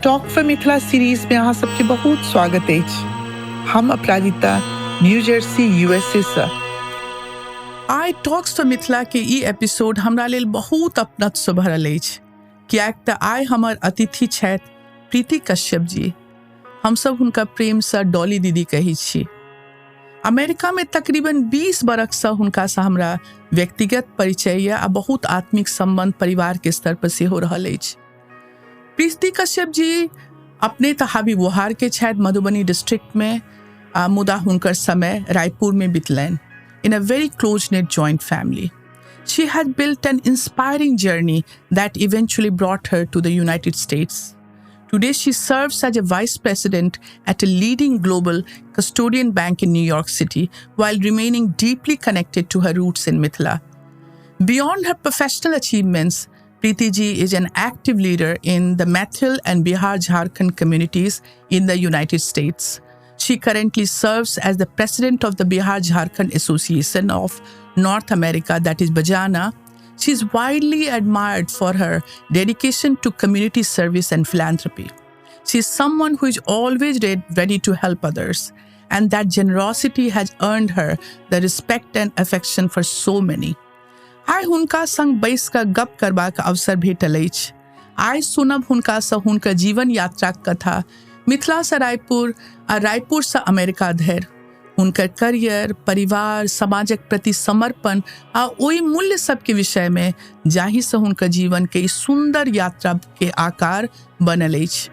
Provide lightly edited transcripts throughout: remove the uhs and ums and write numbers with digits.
Talk for Mithila series में अहाँ सबके बहुत स्वागत अछि। हम अपराजिता न्यू जर्सी यूएसए से। आइ टॉक्स फॉर मिथिला के ई एपिसोड हमरा लेल बहुत अपनत्व सँ भरल अछि, किएक तऽ आइ हमर अतिथि छथि प्रीति कश्यप जी। हमसब हुनका प्रेम सँ डॉली दीदी कहै छी। अमेरिका में तकरीबन 20 बरख सँ हुनका सँ हमरा व्यक्तिगत परिचय आ बहुत आत्मिक संबंध परिवार के स्तर पर सेहो रहल अछि। प्रीति कश्यप जी अपने तऽ हाबी बुहार के छथि मधुबनी डिस्ट्रिक्ट में, मुदा हुनकर समय रायपुर में बितलनि। In a very close-knit joint family, she had built an inspiring journey that eventually brought her to the United States. Today, she serves as a vice president at a leading global custodian bank in New York City while remaining deeply connected to her roots in Mithila. Beyond her professional achievements, Preeti ji is an active leader in the Mathil and Bihar Jharkhand communities in the United States. She currently serves as the president of the Bihar Jharkhand Association of North America, that is Bajana. She is widely admired for her dedication to community service and philanthropy. She is someone who is always ready to help others, and that generosity has earned her the respect and affection for so many. आइ हुनका संग बैस कऽ गप करबाक अवसर भेटल अछि। आइ सुनब हुनका सँ हुनकर जीवन यात्राक कथा, मिथिला सँ रायपुर आ रायपुर सँ अमेरिका धरि, हुनकर करियर, परिवार, समाजक प्रति समर्पण आ ओहि मूल्य सबके विषय में जाहि सँ हुनकर जीवन के सुंदर यात्रा के आकार बनल अछि।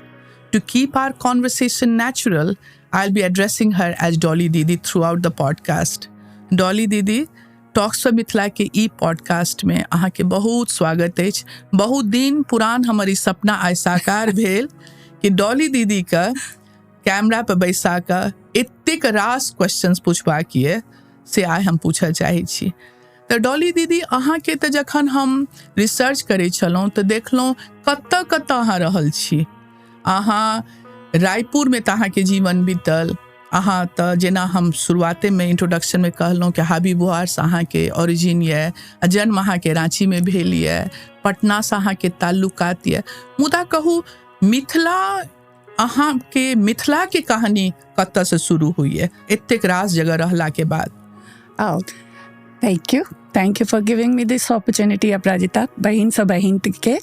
To keep our conversation natural, I'll be addressing her as Dolly Didi throughout the podcast. Dolly Didi, talks for Mithila के ई पॉडकास्ट में अहाँ के बहुत स्वागत अछि। बहुत दिन पुरान हमर ई सपना आइ साकार भेल कि डॉली दीदी का कैमरा पर बैसा कऽ एतेक रास क्वेश्चंस पूछबाक ये से आइ हम पूछऽ चाहै छी। तऽ डॉली दीदी, अहाँ के तऽ जखन हम रिसर्च करै छलहुँ तऽ देखलहुँ कतऽ कतऽ अहाँ रहल छी। अहाँ रायपुर में तऽ अहाँ के जीवन बीतल। अहाँ तऽ जेना हम शुरुआते में इंट्रोडक्शन में कहलहुँ कि हाबी बुहार से अहाँ के ओरिजिन ये, जन्म अहाँ के रांची में भेल ये, पटना से अहाँ के ताल्लुकात ये। मुदा कहू मिथिला, अहाँ के मिथिला के कहानी कतऽ से शुरू हुई है एतेक रास जगह रहला के बाद? Oh, thank you for giving me this opportunity, अपराजिता। बहिन से बहिन के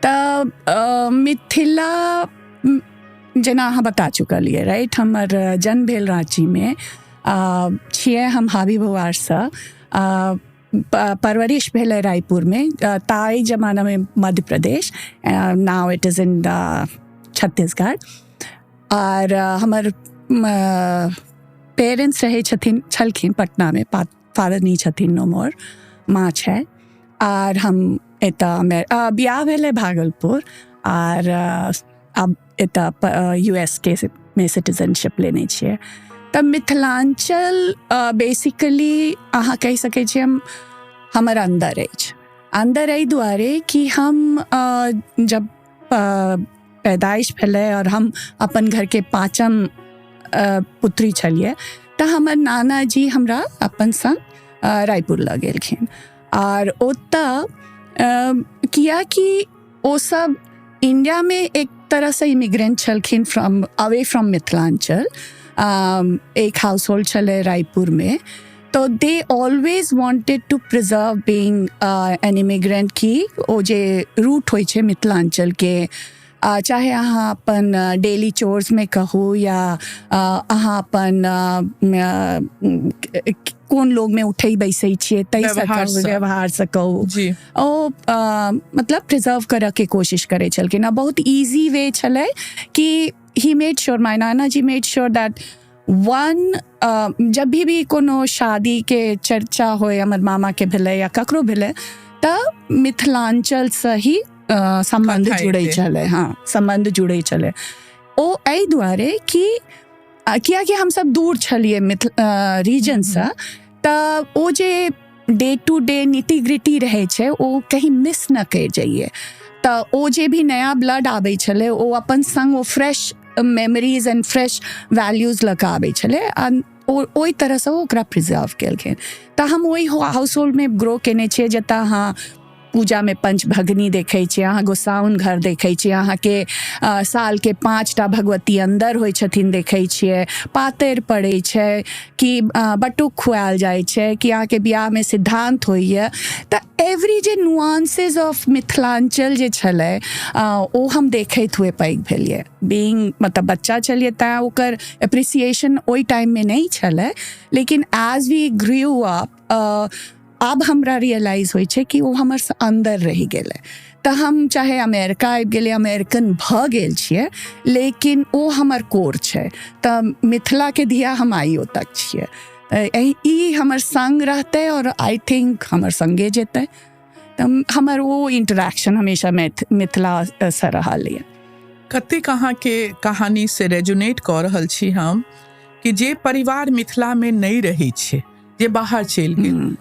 तऽ मिथिला जेना अहाँ बता चुकल ये, राइट। हमर जन्म भेल रांची में छियै। हम हाबी बुहार से परवरिश भेल रायपुर में, ताई जमाना में Madhya Pradesh, now it is in Chhattisgarh. और हमर पेरेंट्स रहे छलखिन पटना में, फादर नहीं छथिन, नो मोर, माँ छै। और हम एतऽ बियाह भेल भागलपुर, और अब एतऽ यूएस के में सिटीजनशिप लेने छियै। तऽ मिथिलांचल बेसिकली अहाँ कहि सकै छियै हमर अंदर अछि। अंदर एहि दुआरे कि हम जब पैदाइश भेलै और हम अपन घर के पाँचम पुत्री छलियै तऽ हमर नाना जी हमरा अपन संग रायपुर लऽ गेलखिन। और ओतऽ कियाकि ओ सब इंडिया में एक तरह से इमिग्रेंट छलखिन फ्रॉम अवे फ्रॉम मिथिलांचल। एक हाउस होल्ड छलै रायपुर में, तो they always wanted to preserve being an immigrant की ओ जे रूट होइ छै मिथिलांचल के, चाहे अहाँ अपन डेली चोर्स में कहू या अहाँ अपन कोन लोग में उठै बैसै छियै ताहि व्यवहार से कहू, ओ मतलब प्रिजर्व करऽ के कोशिश करै छलखिन। बहुत इजी वे छलै कि he made sure, my Nana ji made sure that जब भी कोनो शादी के चर्चा होय, हमर मामा के भेलै या ककरो भेलै, तऽ मिथिलांचल से ही संबंध जुड़ै छलै। हाँ, संबंध जुड़ै छलै। ओ एहि दुआरे कि कियाकि हम सब दूर छलियै रीजन से, तऽ ओ जे day to day nitty gritty रहै छै ओ कहीं मिस न कर जाइए। तऽ ओ जे भी नया ब्लड आबै छलै ओ अपन संग ओ fresh memories and fresh values लऽ कऽ आबै छलै, ओहि तरहसँ ओकरा प्रिजर्व केलखिन। तऽ हम ओहि हाउस होल्ड में ग्रो केने छियै जतऽ अहाँ पूजा में पंच भगनी देखै छियै, अहाँ गोसाउन घर देखै छियै, अहाँके साल के 5टा भगवती अंदर होइ छथिन देखै छियै, पातरि पड़ै छै कि बटुक खुआयल जाइ छै कि अहाँके बियाह में सिद्धांत होइए। तऽ एवरी जे नुआंसेस ऑफ मिथिलांचल जे छलै ओ हम देखैत हुए पैघ भेलियै। बीइंग मतलब बच्चा छलियै तैँ ओकर एप्रिसिएशन ओहि टाइममे नहीं छलै, लेकिन एज वी ग्रू अप अब हमरा रियलाइज होइ छै कि ओ हमर अंदर रहि गेलै। तऽ हम चाहे अमेरिका आबि गेलियै, अमेरिकन भऽ गेल छियै, लेकिन ओ हमर कोर छै। तऽ मिथिलाके धिया हम आइयो तक छियै। ई हमर संग रहतै और आई थिंक हमर संगे जेतै। तऽ हमर वो इंटरेक्शन हमेशा मिथिला से रहल यऽ। कतेक अहाँके कहानी से रेजोनेट कऽ रहल छी हम कि जे परिवार मिथिला में नहीं रहै छै, जे बाहर चलि गेल,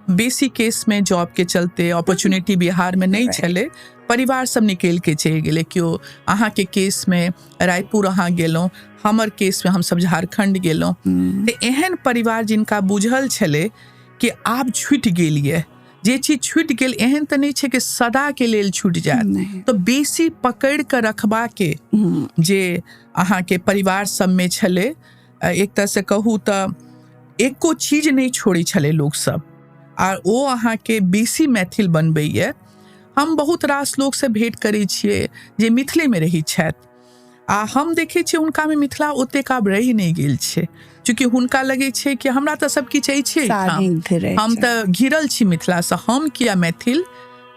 बेसी केस में जॉब के चलते अपॉर्चुनिटी बिहार में नहीं छलै, परिवार सब निकल के चलि गेलै। केओ अहाँके केस में रायपुर अहाँ गेलहुँ, हमर केस में हमसब झारखंड गेलहुँ। तऽ एहन परिवार जिनका बुझल छलै कि आब छूटि गेलियै, जे चीज छूटि गेल एहन तऽ नहीं छै कि सदा के लेल छूटि जायत, तो बेसी पकड़ कऽ रखबाके जे अहाँके परिवार सब में छलै, एक तरह से कहू तऽ एको चीज नहीं छोड़ै छलै लोग सब, आर ओ अहाँके बेसी मैथिल बनबैए। हम बहुत रास लोग से भेंट करै छियै जे मिथिले में रहै छथि, आ हम देखै छियै हुनका में मिथिला ओतेक आब रहि नहीं गेल छै, चूँकि हुनका लगै छै कि हमरा तऽ सब किछु छै, हम तऽ घिरल छी मिथिला से, हम किया मैथिल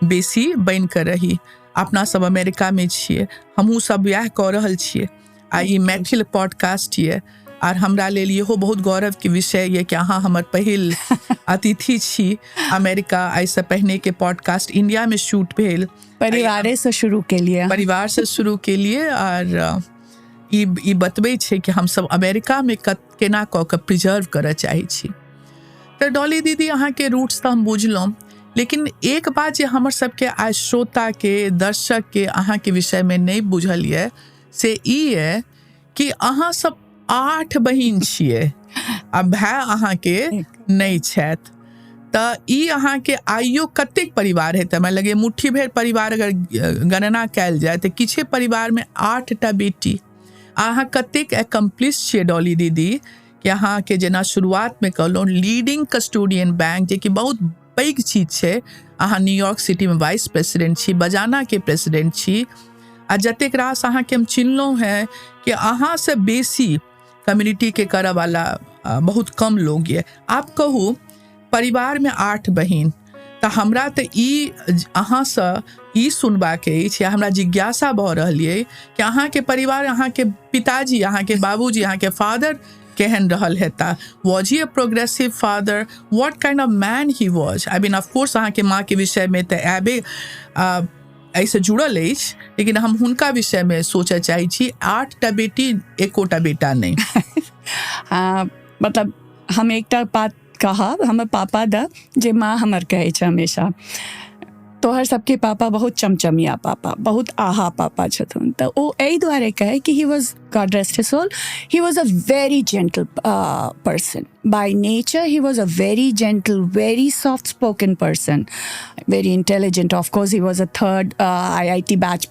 बेसी बनि कऽ रही। अपना सब अमेरिका में छियै, हमहूँ सब वएह कऽ रहल छियै, आ ई मैथिल पॉडकास्ट ये। आर हमरा लेल इहो बहुत गौरव के विषय ये कि अहाँ हमर पहिल अतिथि छी अमेरिका। एहिसँ पहिने के पॉडकास्ट इंडिया में शूट भेल, परिवारे से शुरू केलिए, परिवार से शुरू केलिए, और ई बतबै छै कि हमसब अमेरिका में केना कऽ के प्रिजर्व करऽ चाहै छी। तऽ डॉली दीदी अहाँके रूट्स तऽ हम बुझलहुँ, लेकिन एक बात जे हमर सबके आइ श्रोता के दर्शक के अहाँके विषय में नहीं बुझल ये से ई है कि अहाँ सब 8 बहिन छियै, आ भाय अहाँके नहीं छथि। तऽ ई अहाँके आइयो कतेक परिवार हेतै? हमरा लगे मुट्ठी भर परिवार अगर गणना कयल जाय तऽ किछे परिवार में 8टा बेटी। अहाँ कतेक एकम्प्लिश छियै डॉली दीदी कि अहाँके जेना शुरुआत में कहलहुँ लीडिंग कस्टोडियन बैंक, जे कि बहुत पैघ चीज छै। अहाँ न्यूयॉर्क सिटी में वाइस प्रेसिडेंट छी, बजाना के प्रेसिडेंट छी, आ जतेक रास अहाँके हम चिन्हलहुँ हैं कि अहाँ से बेसी कम्युनिटी के करऽ वाला बहुत कम लोग ये। आप कहू परिवार में 8 बहिन, तऽ हमरा तऽ ई अहाँसँ ई सुनबाक अछि, या हमरा जिज्ञासा भऽ रहल अइ कि अहाँके परिवार, अहाँके पिताजी, अहाँके बाबूजी, अहाँके फादर केहन रहल हेता? Was he a progressive father? What kind of man he was? I mean, of course अहाँके माँ के विषय में तऽ आबे ऐसे जुड़ल अछि, लेकिन हम हुनका विषय में सोचऽ चाहै छी। 8टा बेटी, एकोटा बेटा नहीं। मतलब हम एकटा बात कहा, हमर पापा द जे माँ हमर कहै छै हमेशा, तोहर सबके पापा बहुत चमचमिया पापा, बहुत आहा पापा छथुन। तऽ ओ एहि दुआरे कहे कि he was, God rest his soul, he was a very gentle person. By nature, he was a very gentle, very soft-spoken person, very intelligent. Of course, he was a third IIT batch,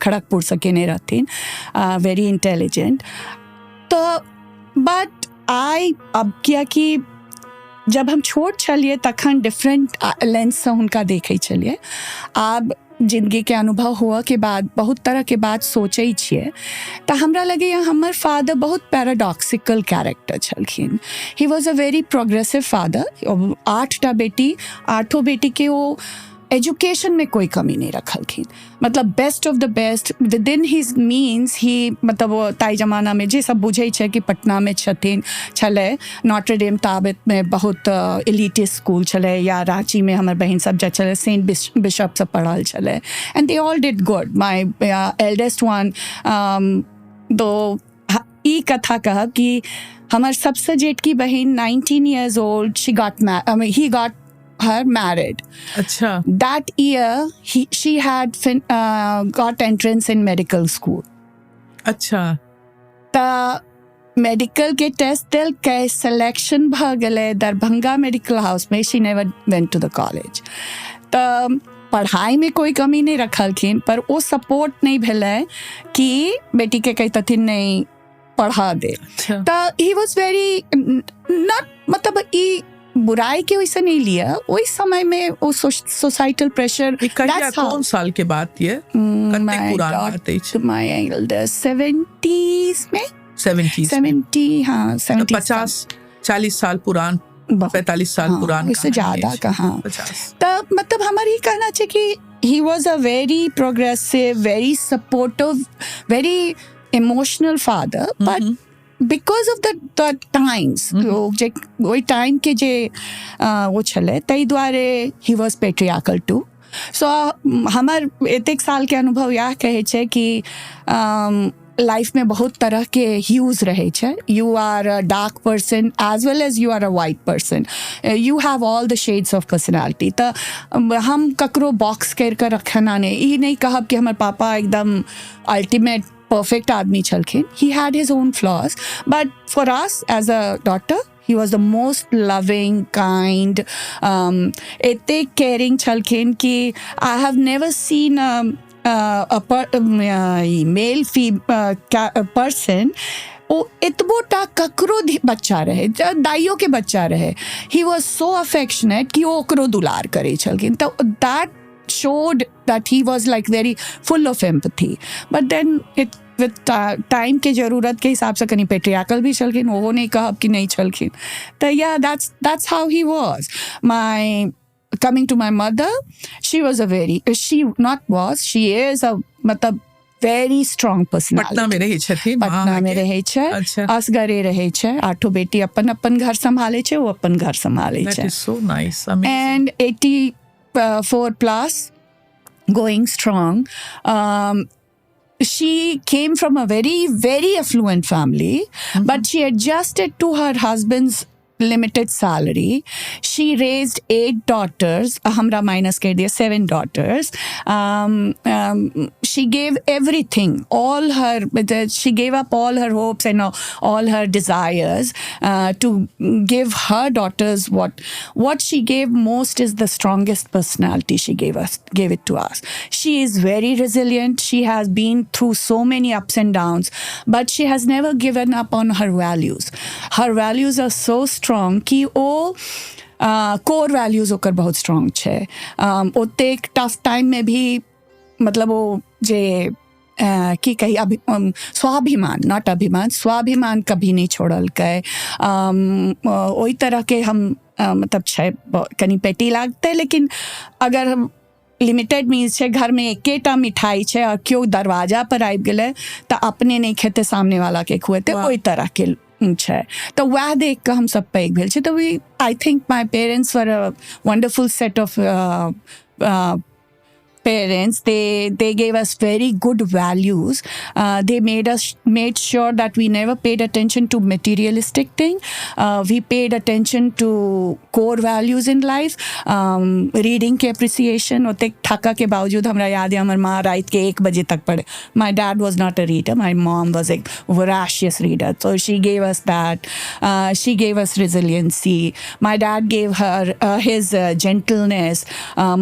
Kharagpur से केने रहथिन, very intelligent. तो but अब किया कि जब हम छोट छलिए तखन डिफरेंट लेंस से हुनका देखै छलिए। आब जिंदगी के अनुभव हुआ के बाद बहुत तरह के बात सोचै छियै, तऽ हमरा लगैए हमर फादर बहुत पैराडॉक्सिकल कैरेक्टर छलखिन। He was a very progressive father. 8टा बेटी, 8 बेटी के वो एजुकेशन में कोई कमी नहीं रखलखिन, मतलब best of the best within his means. He मतलब वो ताई जमाना में जे सब बुझै छै कि पटना में छलै नॉटर डेम ताबत में बहुत एलिटिस्ट स्कूल छलै, या रांची में हमर बहन सब जे छलै सेंट बिशप से पढ़ल छलै, and they all did good. My eldest one दो ई कथा कहब कि हमर सबसे जेठकी बहन 19 years old, he got her married. अच्छा। That year she had got entrance in medical school. अच्छा। तऽ मेडिकल के टेस्ट दिल के सिलेक्शन भ गेलै दरभंगा मेडिकल हाउस में। she never went to the college. तो पढ़ाई में कोई कमी नहीं रखलखिन, पर वो सपोर्ट नहीं भेलै कि बेटी के कहतथिन नहीं पढ़ा दे। अच्छा तो ही वॉज वेरी नॉट, मतलब ई बुराई के वैसे नहीं लिया, वही समय में वो सोसाइटल प्रेशर। ये कहिया कौन साल के बात ये कते पुरान बात है? माय एल्डर 70s में 70s 70, हाँ 70, 50-40 साल पुरान, 45 साल पुरान, इससे ज्यादा कहाँ। 50। तब मतलब हमारी ये कहना चाहिए कि he was a very progressive, very supportive, very emotional father, but because of the times, वही टाइम के जे वो छले ताहि द्वारे he was patriarchal too. So हमार एतेक साल के अनुभव यह कहे छे कि लाइफ में बहुत तरह के ह्यूज रहे छे। You are a dark person as well as you are a white person, you have all the shades of personality. तो हम ककरो बॉक्स कर कर रखना नहीं, ई नहीं कहब कि हमार पापा एकदम अल्टीमेट परफेक्ट आदमी छलखिन। He had his own flaws, but for us as a daughter he was the most loving, kind, ete caring chalkin ki I have never seen a male person वो इतबोटा ककरो बच्चा रहे, दाइयों के बच्चा रहे। ही वॉज सो अफेक्शनेट कि वो ओकरो दुलार करे छलखिन। तो that showed that he was like very full of empathy, but then it with time के जरूरत के हिसाब से कहीं पेट्रियाकल भी चलखिन, वो नहीं कहब कि नहीं चलखिन। तो yeah, that's how he was. Coming to my mother, she is a मतलब very strong personality. पटना में रही छथिन, पटना में रहे छे, असगरे रहे छे, आठो बेटी अपन अपन घर संभाले छे, वो अपन घर संभाले छे। That is so nice, amazing. And 84 plus, going strong. She came from a very, very affluent family, but she adjusted to her husband's limited salary. She raised 8 daughters. Hamra minus कर दिया, 7 daughters. She gave everything, she gave up all her hopes and all her desires to give her daughters what she gave most is the strongest personality. She gave it to us. She is very resilient. She has been through so many ups and downs, but she has never given up on her values. Her values are so strong कि वो core values होकर बहुत strong छे। ओते एक tough time में भी मतलब वो जे की कही स्वाभिमान, नॉट अभिमान, स्वाभिमान कभी नहीं छोड़ल के। वही तरह के हम मतलब छे कनी पेटी लागते, लेकिन अगर हम लिमिटेड मीन्स छे, घर में एकेटा मिठाई छे और क्यों दरवाजा पर आबि गेले तो अपने नहीं खेते, सामने वाला के खुएते, वही तरह के छे। तो वह देख के हम सब पैघ भेल छे। तो I think my parents were a wonderful set of parents. They gave us very good values. They made sure that we never paid attention to materialistic thing. We paid attention to core values in life. Reading के appreciation होते थका के बावजूद हमरा याद है हमार माँ रात के 1 बजे तक पढ़े। My dad was not a reader. My mom was a voracious reader. So she gave us that. She gave us resiliency. My dad gave her his gentleness.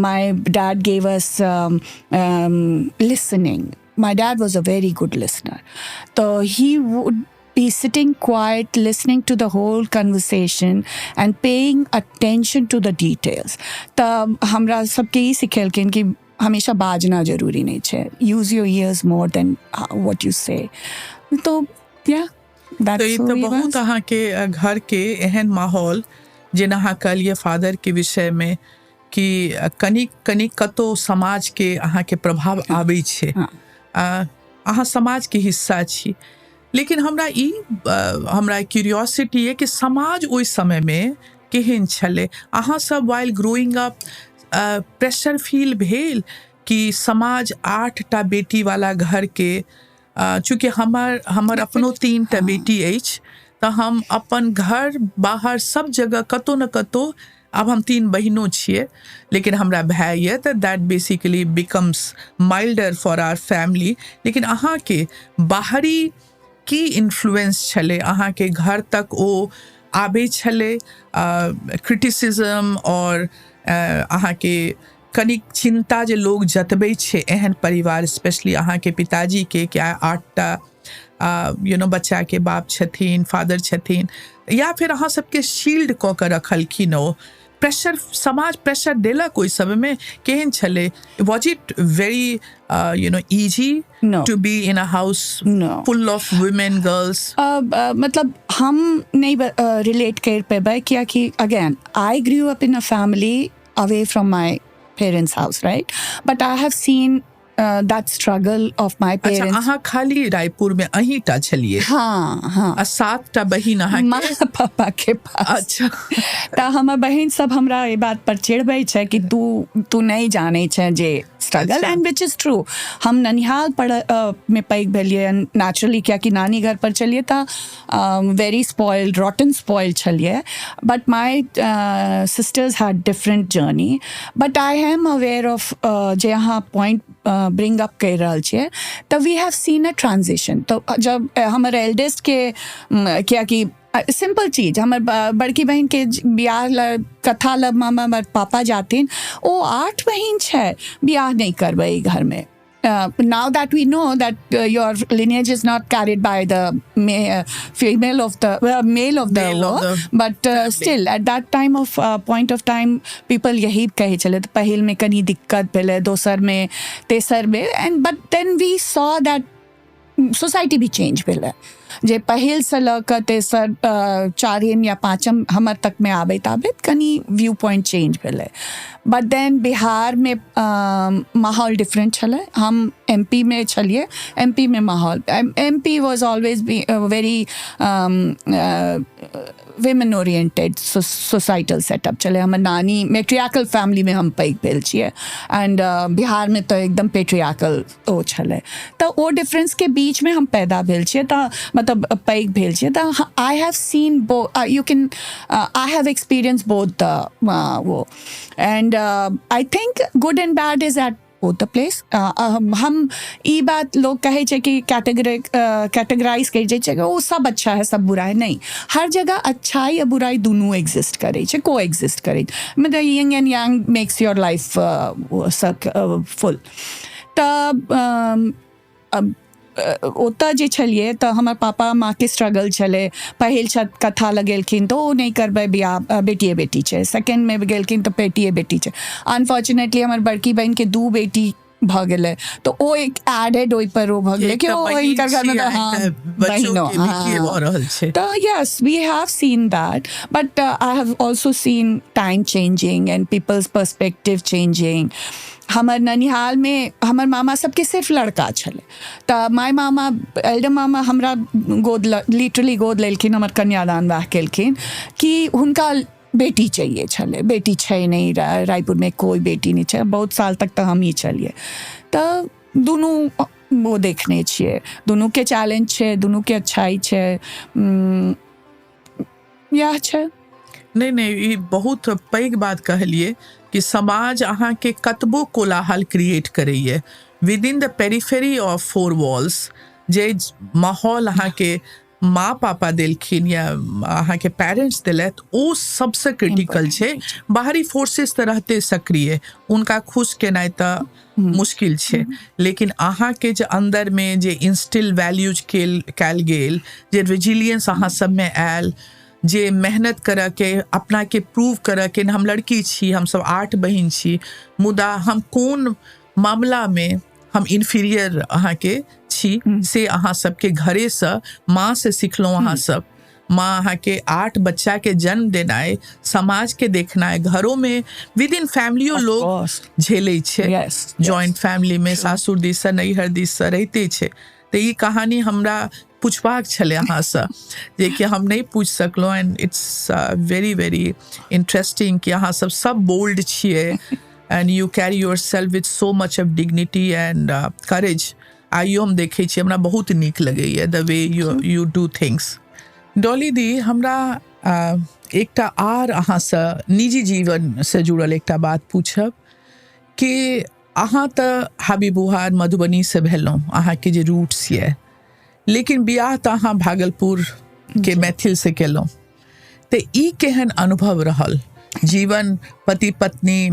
My dad gave us listening. My dad was a very good listener. So he would be sitting quiet, listening to the whole conversation and paying attention to the details. तब हमरा सबके ही सिखेलकिन कि हमेशा बाजना जरूरी नहीं छे. Use your ears more than what you say. तो yeah, that's तो ये तो बहुत अहाँ के घर के एहन माहौल जेना अहाँ कहलिए फादर के विषय में कि कनिक कतो समाज के अहाँ के प्रभाव आबै छै। अहाँ समाज के हिस्सा छी, लेकिन हमरा क्यूरियोसिटी है कि समाज ओइ समय में केहन छले। अहाँ सब while growing up pressure feel भेल कि समाज 8टा बेटी वाला घर के, चूँकि हमर अपनो 3टा बेटी अछि, तो हम अपन घर बाहर सब जगह कतो न कतो, अब हम 3 बहिनों छिए लेकिन हमरा भाई ये, तो that basically becomes milder for our family. लेकिन अहाँ के बाहरी की इन्फ्लुएंस छले, अहाँ के घर तक ओ आबे छले क्रिटिसिज्म और अहाँ के कनिक चिंता जे लोग जतबै छै एहन परिवार स्पेशली अहाँके पिताजी के क्या 8टा बच्चा के बाप छथिन, फादर छथिन, या फिर अहाँ सबके शील्ड कऽ के रखलखिन ओ प्रेशर, समाज प्रेशर देलक ओहि सबमे, केहन छलै? Was it very easy No. to be in a house No. full of women, girls? मतलब हम नहीं रिलेट कर पेबै क्योंकि again I grew up in a family away from my parents' house, right? But I have seen that struggle of my अच्छा, parents. अहाँ खाली रायपुर में अहींटा छलिए? हाँ आ 7टा बहिन अहाँ माँ पापा के पास। अच्छा। तो हमर बहन सब हमरा ये बात पर चिढ़बै छै कि तू नहीं जाने छै जे स्ट्रगल, अच्छा। And which is true. हम ननिहाल में पैग भेलिए नेचुरली, क्या कि नानी घर पर चलिए तो वेरी स्पॉइल्ड, रॉटन स्पॉइल्ड छलिए, but my sisters had different journey. But I am aware of जे अहाँ पॉइंट ब्रिंग अप कर रहल छिए, तो we have seen a transition. तो जब हमर एल्डेस्ट के क्या कि सिंपल चीज, हमर बड़की बहन के बियाह कथा लब मामा हमर पापा जाथिन, ओ 8 बहन छै, बियाह नहीं करबै घर में। Now that we know that your lineage is not carried by the female of the male of the Male of war, the but still at that time of point of time people यही कहे चले, तो पहिल में कनी दिक्कत भेले, दोसर में, तेसर में, and but then we saw that society भी चेंज भेलै। जे पहिल से लऽ कऽ तेसर 4म या 5म हमर तक में आबैत कनी व्यू पॉइंट चेंज भेलै। बट देन बिहार में माहौल डिफरेंट छलै। हम MP में छलिए, MP में माहौल, MP was always very women oriented societal setup चले। हमर नानी मेट्रियाकल फैमिली में हम पैग भेल छिए, एंड बिहार में तो एकदम पेट्रियाकल ओ छले। तो ओ डिफरेंस के बीच में हम पैदा भेल छिए, तो मतलब पैग भेल छिए। तो I have seen you can I have experience both वो, and I think good and bad is at both the place. हम ई बात लोग कहे छे कि कैटेगराइज कर जाइ छे कि ओ सब अच्छा है सब बुरा है, नहीं, हर जगह अच्छाई या बुराई दोनों एग्जिस्ट करे छे, को एग्जिस्ट करे। मतलब young and young makes your life full. तब ओतऽ जे छलिए तो हमर पापा माँ के स्ट्रगल छले। पहिल छत कथा लगेलखिन तो ओ नहीं करबै बियाह, बेटिए बेटी छै। सेकेंड में गेलखिन तो बेटिए बेटी छै। अनफॉर्चुनेटली हमर बड़की बहन के 2 बेटी भ गेलै, तो ओ एक एडेड ओइ पर ओ भ गेलै कि ओ इनकर घर में बच्चों के भी हो रहल छै। तो yes, we have seen that, but I have also seen time changing and people's perspective changing. हमर ननिहाल में हमर मामा सबके सिर्फ लड़का छले, तो माय मामा, एल्डर मामा हमरा लिटरली गोद लेलखिन, हमर कन्यादान वाह केलखिन कि हुनका बेटी चाहिए छले। बेटी छै नहीं, रायपुर में कोई बेटी नहीं छै। बहुत साल तक तो हम ही छलिए। तो दोनों वो देखने छिए, दोनों के चैलेंज छै, दोनों के अच्छाई छै, यह छै। नहीं, ई बहुत पैघ बात कहलिए कि समाज अहाँ के कतबो कोलाहल क्रिएट करैए, within the periphery of 4 walls, जे माहौल अहाँ के माँ पापा देलखिन या अहाँ के पेरेंट्स दिलत, ओ सबसे क्रिटिकल छै। बाहरी फोर्सेस तो रहते सक्रिय, उनका खुश केनाइ तो मुश्किल छै, लेकिन अहाँ के जे अंदर में जे इंस्टिल वैल्यूज कैल गेल, जे रेजिलियंस अहाँ सब में आयल, जे मेहनत करऽ के, अपना के प्रूव करऽ के, हम लड़की छी, हम सब 8 बहिन छी, मुदा हम कोन मामला में हम इन्फीरियर अहाँ के छी से अहाँ सबके घरे से माँ से सिखलहुँ। अहाँ सब माँ अहाँ के 8 बच्चा के जन्म देनाइ, समाज के देखनाइ, घरों में विद इन फैमिलियो लोग झेलै छै। जॉइंट फैमिली में सासुर दिस से नैहर दिस से रहिते छै। तो ई कहानी हमरा पूछबाक छले अहाँ से, जे कि हम नहीं पूछ सकलहुँ, and it's very very interesting कि अहाँ सब बोल्ड छिए, and you carry yourself with so much of dignity and courage. आइयो हम देखे छी, हमरा बहुत नीक लगैए the way you do things. Dolly di, हमरा एकटा आर अहाँ से निजी जीवन से जुड़ल एकटा बात पूछब कि अहाँ तो हबीबुहार मधुबनी से भेलहुँ, अहाँ के जे रूट्स ये, लेकिन बियाह तो अहाँ भागलपुर के मैथिल से केलहुँ। तो ई केहन अनुभव रहल जीवन, पति पत्नी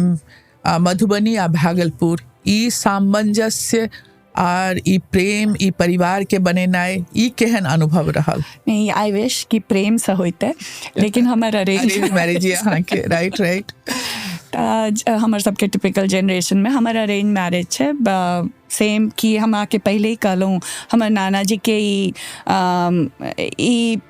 मधुबनी आ भागलपुर ई सामंजस्य और ई प्रेम ई परिवार के बनेनाय ई केहन अनुभव रहल? नहीं, आई विश कि प्रेम से होते, लेकिन हमार अरेंज मैरिज यहाँ के राइट हमार सबके टिपिकल जनरेशन में हमारा अरेंज मैरिज है। सेम कि हम आके पहले ही कहलूँ हमार नाना जी के ई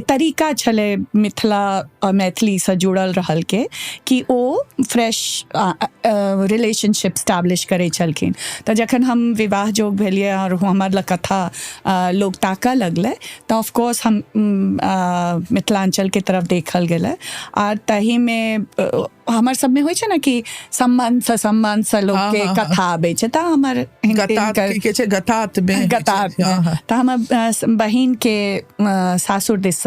तरीका छले मिथिला और मैथिली से जुड़ल रहल के कि ओ फ्रेश रिलेशनशिप स्टैब्लिश करे छलखिन। तो जखन हम विवाह जोग भेलिए और हमार ला कथा लोग ताका लगले तो ऑफकोर्स हम मिथिलांचल के तरफ देखल गेले और तही में हमार सब में होइ छै ना कि संबंध से लोग के कथा आबे छै। तो हमार गतात तो हमार बहिन के सासुर दिस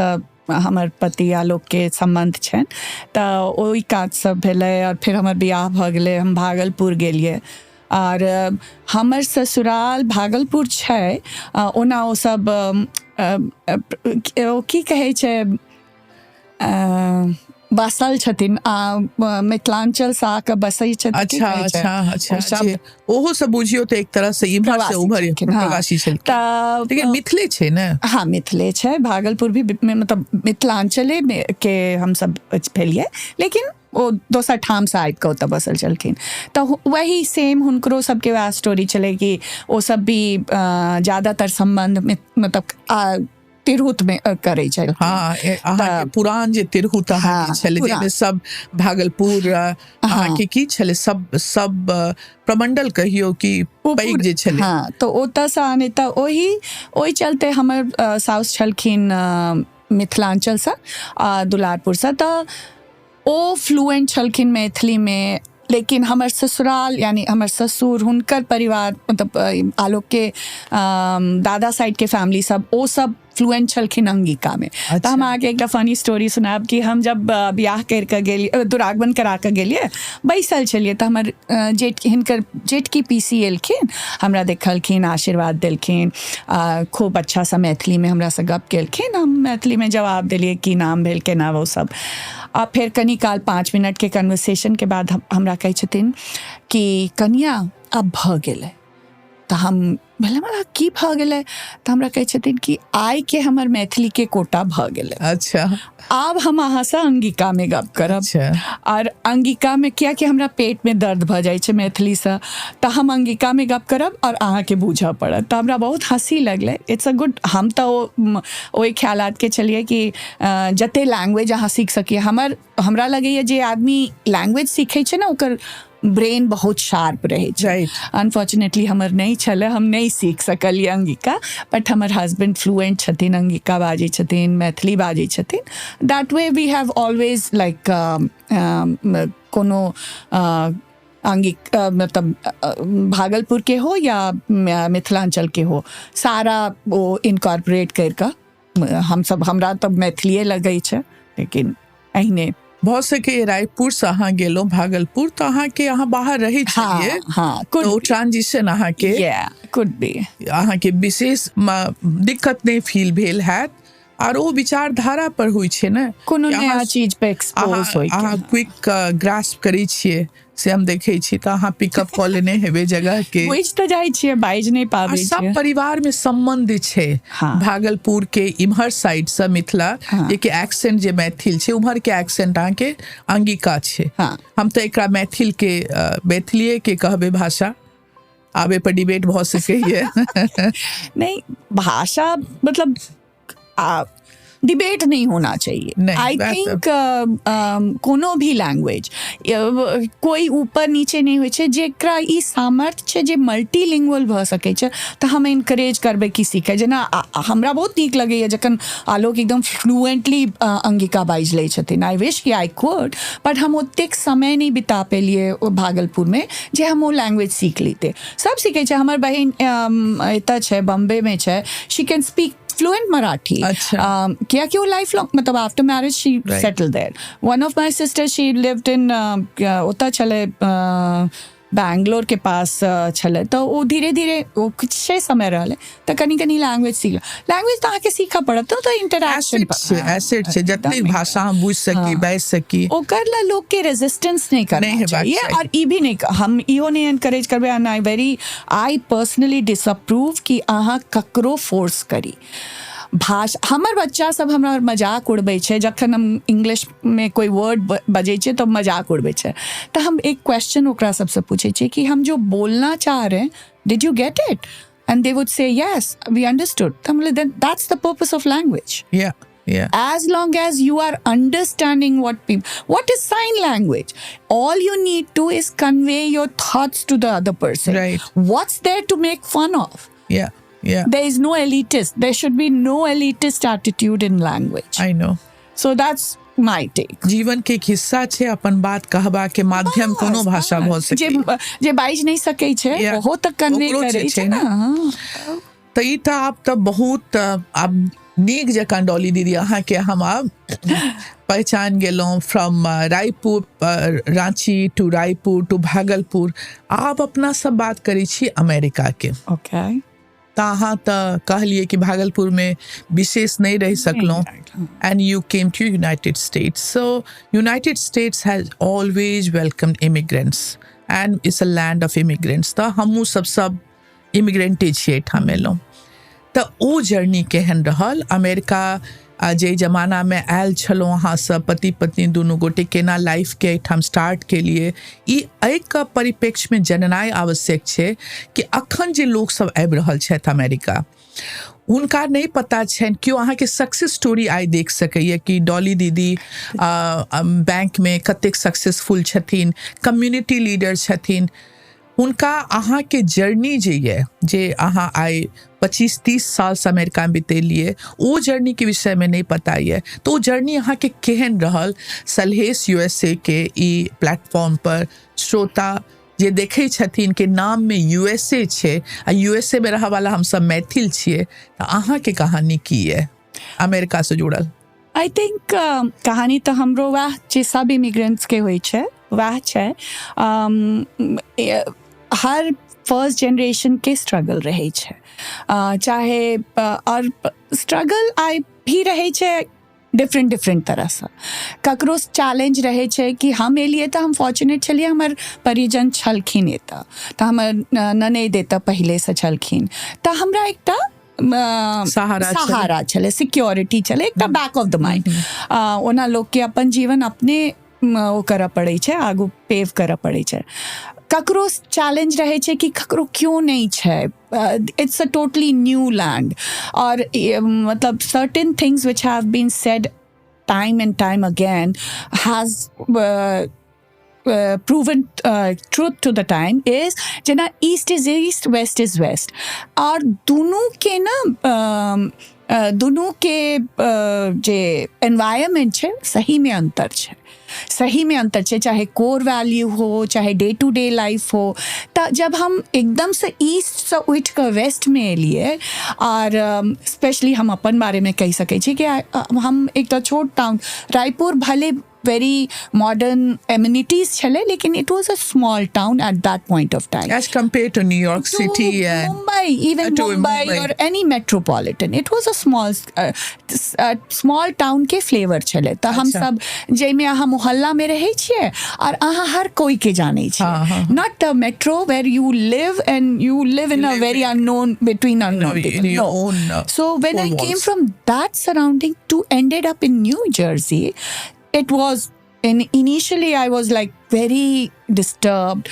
हमर पति आलोक के संबंध छन तो ओई काज सब भेलै और फिर हमर बियाह भ गेलै। हम भागलपुर गेलिए और हमर ससुराल भागलपुर छै। ओना ओ सब की कहै छै बसल छथिन मिथिलांचल से आके बसै छथिन। अच्छा ओहो सब बुझियो तो एक तरह से इम्हर से उम्हर प्रवासी छलखिन, लेकिन मिथिले छै ने? हाँ, मिथिले छै। भागलपुर भी मतलब मिथिलांचले में के हम सब भेलिए, लेकिन वो दोसर ठाम से आबि के ओतऽ बसल छलखिन। तो वही सेम हुनकरो सबके वएह स्टोरी छलै कि ओ सब भी ज्यादातर संबंध मतलब तिरहुत में करे छै। हाँ, पुरान जे तिरहुत छलै सब भागलपुर के की छलै सब प्रमंडल कहियो कि पैघ जे छलै। हाँ, तो ओतऽ से आने तो ओही चलते हमर साउस छलखिन मिथिलांचल से दुलारपुर से, तो ओ फ्लुएंट छलखिन मैथिली में। लेकिन हमर ससुराल यानी हमर ससुर हुनकर परिवार मतलब आलोक के दादा साइड के फैमिली सब ओ सब फ्लुएंट छलखिन अंगिका में। तो हम आगे एक फनी स्टोरी सुनाब कि हम जब ब्याह कर के गेलिए दुरागमन करा के गेलिए बैसल छलिए तो हमर जेठ की पीसी एलखिन, हमरा देखलखिन, आशीर्वाद देलखिन, खूब अच्छा सा मैथिली में हमरा से गप केलखिन। हम मैथिली में जवाब दिलिए कि नाम भेल केना वो सब। और फिर कनी काल 5 मिनट के कन्वर्सेशन के बाद हमरा कहै छथिन कि कनिया अब भ गेलै। तो हम भले मला की भ गेलै तो हमरा कहै छथिन कि आइ के हमर मैथिली के कोटा भ गेलै। अच्छा, अब हम अहाँ से अंगिका में गप करब। और अंगिका में क्या कि हमरा पेट में दर्द भ जाय छै मैथिली से, तो हम अंगिका में गप करब और अहाँ के बूझ पड़त। तो हमरा बहुत हंसी लगले। इट्स अ गुड, हम तो ओहि ख्यालात के चलिए कि जते लैंग्वेज अहाँ सीख सकिए। हमरा लगैए जे आदमी लैंग्वेज सीखे छै ना ओकर ब्रेन बहुत शार्प रहे छै। अनफॉर्चुनेटली हमर नहीं छले, हम नहीं सीख सकलिए अंगिका, बट हमर हस्बैंड फ्लुएंट छथिन, अंगिका बाजै छथिन, मैथिली बाजै छथिन। That way we have always like कोनो मतलब भागलपुर के हो या मिथिलांचल के हो, सारा वो इनकॉर्पोरेट करके हम सब हमरा तो मैथिलीए लगै छै। लेकिन अहिने बहुत से के रायपुर से अहाँ गेलो भागलपुर तो अहाँ के अहाँ बाहर रहे छलिए। हाँ, तो ट्रांजिशन अहाँ के कुड बी अहाँ के विशेष दिक्कत नहीं फील भेल हैत और वो विचारधारा पर हुई छै ना कोनो नया चीज पे एक्सपोज होय अहाँ क्विक ग्रास्प करै छिए से हम देखे छी। तो अहाँ पिकअप कॉल लेने हेबे जगह के बुझ तो जाय छिए, बाइज नहीं पाबै छिए। सब परिवार में संबंध छै। भागलपुर के इम्हर साइड से मिथिला के एक्सेंट जे मैथिल छै, उम्हर के एक्सेंट अहाँ के अंगिका छै। हम तो एकरा मैथिल के मैथिलीए के कहबे भाषा, आबे पर डिबेट भ सकैए। नहीं, भाषा मतलब डिबेट नहीं होना चाहिए। आई थिंक कोनो भी लैंग्वेज कोई ऊपर नीचे नहीं होइ छै। जेकरा ई सामर्थ्य छै जे मल्टीलिंगुअल भ सकै छै तो हम इनकरेज करबे कि सीखे। जेना हमरा बहुत नीक लगैए जखन आलोक एकदम फ्लुएंटली अंगिका बाइज लै छथिन। आई विश कि आई कुड, बट हम ओतेक समय नहीं बिता पेलिए भागलपुर में जे हम वो लैंग्वेज सीख लेते। सब सीखे छै। हमर बहिन एतऽ छै, बॉम्बे में छै, she can speak fluent Marathi. क्या कि वो लाइफ लॉन्ग मतलब after marriage she settle there. One of my sister she lived in ओता चले बैंगलोर के पास छले तो वो धीरे धीरे वो कुछ समय रहले तो कनी कनी लैंग्वेज तो आके सीखा पड़त तो इंटरेक्शन एसेट से जितनी भाषा हम बुझ सकी बैठ सकी ओकर ला लोग के रेजिस्टेंस नहीं करना नहीं चाहिए हेबाक और ई भी नहीं हम इहो नहीं एनकरेज करबे एंड आई पर्सनली डिसअप्रूव कि अहाँ ककरो फोर्स करी भाषा हमर बच्चा सब हमरा मजाक उड़बै छै जखन हम इंग्लिश में कोई वर्ड बजै छै तो मजाक उड़बै छै तो हम एक क्वेश्चन ओकरा सबसे पूछे छै कि हम जो बोलना चाह रहे हैं did you get it and they would say yes we understood तो हम that's the purpose of language Yeah. As long as you are understanding what is sign language, all you need to is convey your thoughts to the other person. Right. What's there to make fun of? Yeah. There is no elitist. There should be no elitist attitude in language. I know. So that's my take. जीवन के एक हिस्सा छे अपन बात कहबा के माध्यम कोनो भाषा भ सके जे बाइज नहीं सकै छै Yeah. ओहो तक कन्वे ओकरो करै छै छै ना। ना हाँ। तो ई तो आप तो बहुत आप नीक जकाँ डॉली दीदी अहाँ के हम अब पहचान गेलहुँ from Raipur Ranchi to Raipur to Bhagalpur आप अपना सब बात करी छी अमेरिका के Okay. तो अहाँ तो कहलिए कि भागलपुर में विशेष नहीं रह सकलहुँ and you came to United States. So United States has always welcomed immigrants and it's a land of immigrants. तो हमू सब इमिग्रेंटे छियै ठामेलहुँ तो ओ जर्नी केहन रहल अमेरिका जे जमाना में आयल छलहुँ अहाँ सब पति पत्नी दुनू गोटे केना लाइफ के एहिठाम स्टार्ट के लिए ई एक परिप्रेक्ष्य में जननाइ आवश्यक छै कि अखन जे लोग सब आबि रहल छथि अमेरिका हुनका नहीं पता छनि केओ अहाँके सक्सेस स्टोरी आइ देख सकैए कि डॉली दीदी बैंक में कतेक सक्सेसफुल छथिन कम्युनिटी लीडर छथिन उनका अहाँ के जर्नी जे अहाँ आइ 25-30 साल से अमेरिका में बितेलिए वो जर्नी के विषय में नहीं पता है तो वो जर्नी अहाँ के केहन रहल सलहेस यूएसए के ई प्लेटफॉर्म पर श्रोता जे देखे छथिन के नाम में यूएसए छे आ यूएसए में रह वाला हम सब मैथिल छिए तो अहाँ के कहानी की है अमेरिका से जुड़ल आई थिंक कहानी तो हमरो वह जे सब इमिग्रेंट्स के होइ छै वह छै हर फर्स्ट जनरेशन के स्ट्रगल रहे छै चाहे और स्ट्रगल आई भी रहे छै डिफरेंट तरह से ककरो चैलेंज रहे छै कि हम एलिए तो हम फॉर्चुनेट छलिए हमर परिजन छलखिन एतऽ तो हमर ननद एतऽ पहले से छलखिन तो हमरा एकटा सहारा छले सिक्योरिटी छले एकटा बैक ऑफ द माइंड ओना लोग के अपन जीवन अपने ओ करऽ पड़ै छै आगू पेव करऽ पड़ै छै ककरो चैलेंज रहे छै कि ककरो क्यों नहीं छै it's a totally new land और मतलब certain things which have been said time and time again has proven truth to the time is जना east is east west is west और दोनों के ना दोनों के जे एनवायरमेंट है सही में अंतर है चाहे कोर वैल्यू हो चाहे डे टू डे लाइफ हो तो जब हम एकदम से ईस्ट से उठ कर वेस्ट में एलिए और स्पेशली हम अपन बारे में कह सकै छी कि हम एक तो छोट टाउन रायपुर भले very modern amenities chale lekin it was a small town at that point of time as compared to New York City and Mumbai even Mumbai or any metropolitan it was a small town के flavor chale तो हम सब जैमे अहाँ मोहल्ला में रहे छिए और अहाँ हर कोई के जाने छिए not the metro where you live and you live in a very unknown between unknown people so when I came from that surrounding to ended up in New Jersey it was and initially I was like very disturbed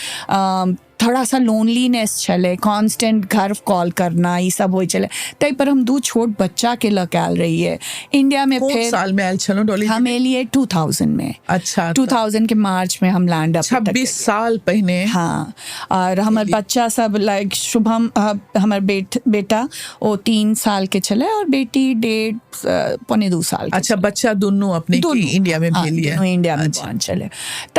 थोड़ा सा loneliness चले constant घर call करना ये सब हो चले तई पर हम दो छोट बच्चा के लकाल रही है इंडिया में फिर साल में आयल छलो डॉली हम लिए 2000 में अच्छा 2000 के मार्च में हम लैंड अप 26 साल पहले हाँ और हमार बच्चा सब लाइक शुभम हमार बेटा वो 3 साल के चले और बेटी 1.5-2 साल अच्छा बच्चा दोनों अपने की इंडिया में भेलिए इंडिया में पहुंच चले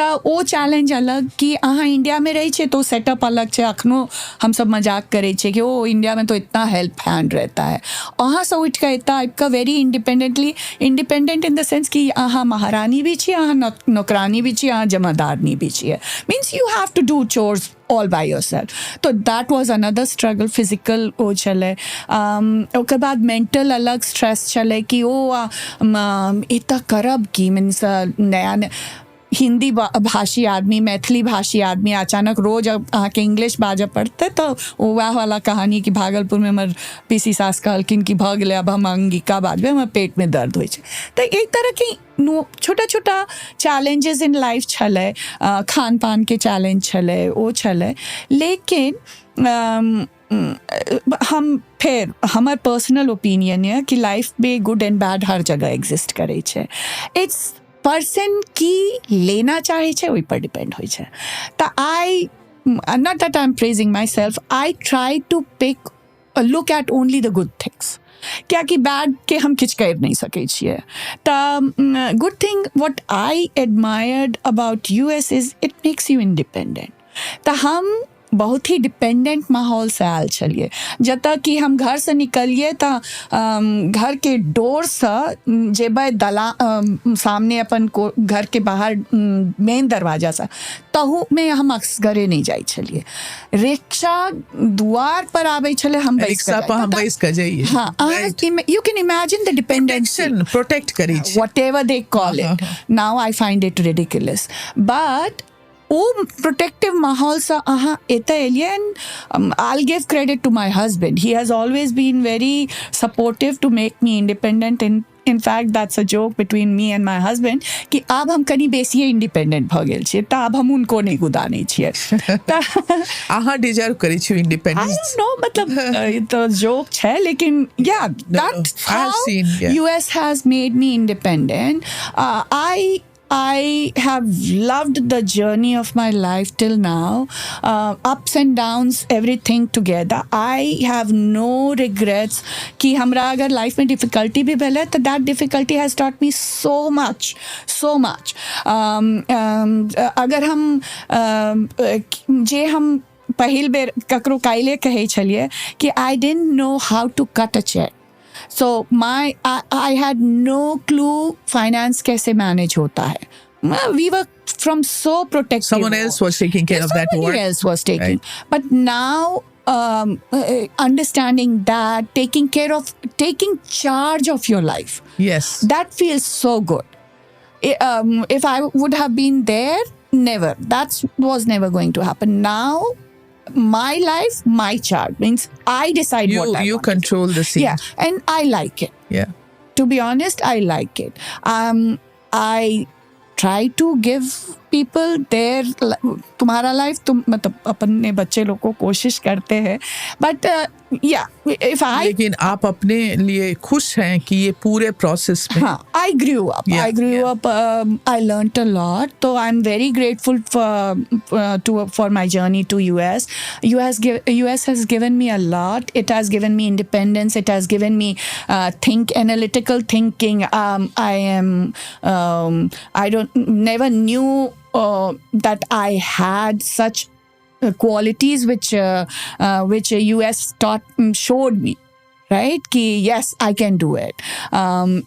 तो वो चैलेंज अलग कि अहाँ इंडिया में रही छे तो सेटअप अलग छे अखनो हम सब मजाक करे छे कि ओ इंडिया में तो इतना हेल्प हैंड रहता है वहाँ से उठ के इतना आपका very independent in the sense कि अहाँ महारानी भी छी अहाँ नौकरानी भी छी अहाँ जमादारनी भी छी means you have to do chores all by yourself. So that was another struggle. Physical वो चले, ओकर बाद mental अलग stress चले कि ओ इतना करब की मीन्स नया हिंदी भाषी आदमी, मैथिली भाषी आदमी अचानक रोज आके इंग्लिश बाजा पढ़ते तो वह वाला कहानी कि भागलपुर में हमर पीसी सास कहलखिन कि भ गेलै अब हम अंगिका बाजबे, हमर पेट में दर्द होइ छै। तो एक तरह की छोटा छोटा चैलेंजेस इन लाइफ छलै, खान पान के चैलेंज छलै, वो छलै, लेकिन हम फिर हमर पर्सनल ओपिनियन है कि लाइफ में गुड एंड बैड हर जगह एग्जिस्ट करे छै। इट्स पर्सन की लेना चाहे छे ओहि पर डिपेंड होइ छै। तो I not that I am praising myself, I try to pick look at only the good things, क्या कि बैड के हम किछ कर नहीं सके छिए। तो good thing what I admired about US is it makes you independent. तो हम बहुत ही डिपेंडेंट माहौल से आयल छलिए, जतऽ कि हम घर से निकलिए तो घर के डोर से जेबै सामने अपन घर के बाहर मेन दरवाजा से, तहू में हम असगरे नहीं जाइ छलिए। रिक्शा द्वार पर आबै छले, हम बैस कर जाइए। हाँ, you can imagine the dependency. Protect करै छै, whatever they call it. Now I find it ridiculous. But वो प्रोटेक्टिव माहौल से अहाँ एते एलिए, and I'll give credit to my husband. He has always been very supportive to make me independent. In fact, that's a joke between me and my husband कि अब हम कनी बेसी इंडिपेंडेंट भ गेल छियै, तो अब हम उनको नहीं गुदानै छियै। अहाँ डिजर्व करै छी इंडिपेंडेंस। I don't know, मतलब ये तो जोक छै, लेकिन yeah, that's how US has made me independent. I have loved the journey of my life till now, ups and downs, everything together. I have no regrets कि हमरा अगर life में difficulty भी भेलै तो that difficulty has taught me so much. अगर हम जे हम पहिल बेर ककरो काल्हि कहै छलिए कि I didn't know how to cut a check. So I had no clue finance कैसे manage होता है. We were from so protective. Someone else was taking care of that work. Somebody else was taking. Right. But now understanding that, taking charge of your life. Yes. That feels so good. If I would have been there, never. That was never going to happen. Now, my life, my charge, means I decide what I You want control the scene. Yeah, and I like it. Yeah. To be honest, I like it. I try to give people their तुम्हारा life, तुम मतलब अपने बच्चे लोग को कोशिश करते हैं, बट या इफ आई, लेकिन आप अपने लिए खुश हैं कि ये पूरे प्रोसेस में। हाँ, I grew up. I learned a lot. So I'm very grateful for my journey to US. US has given me a lot. It has given me independence. It has given me analytical thinking. I never knew that I had such qualities which US showed me. Right? Ki, yes, I can do it.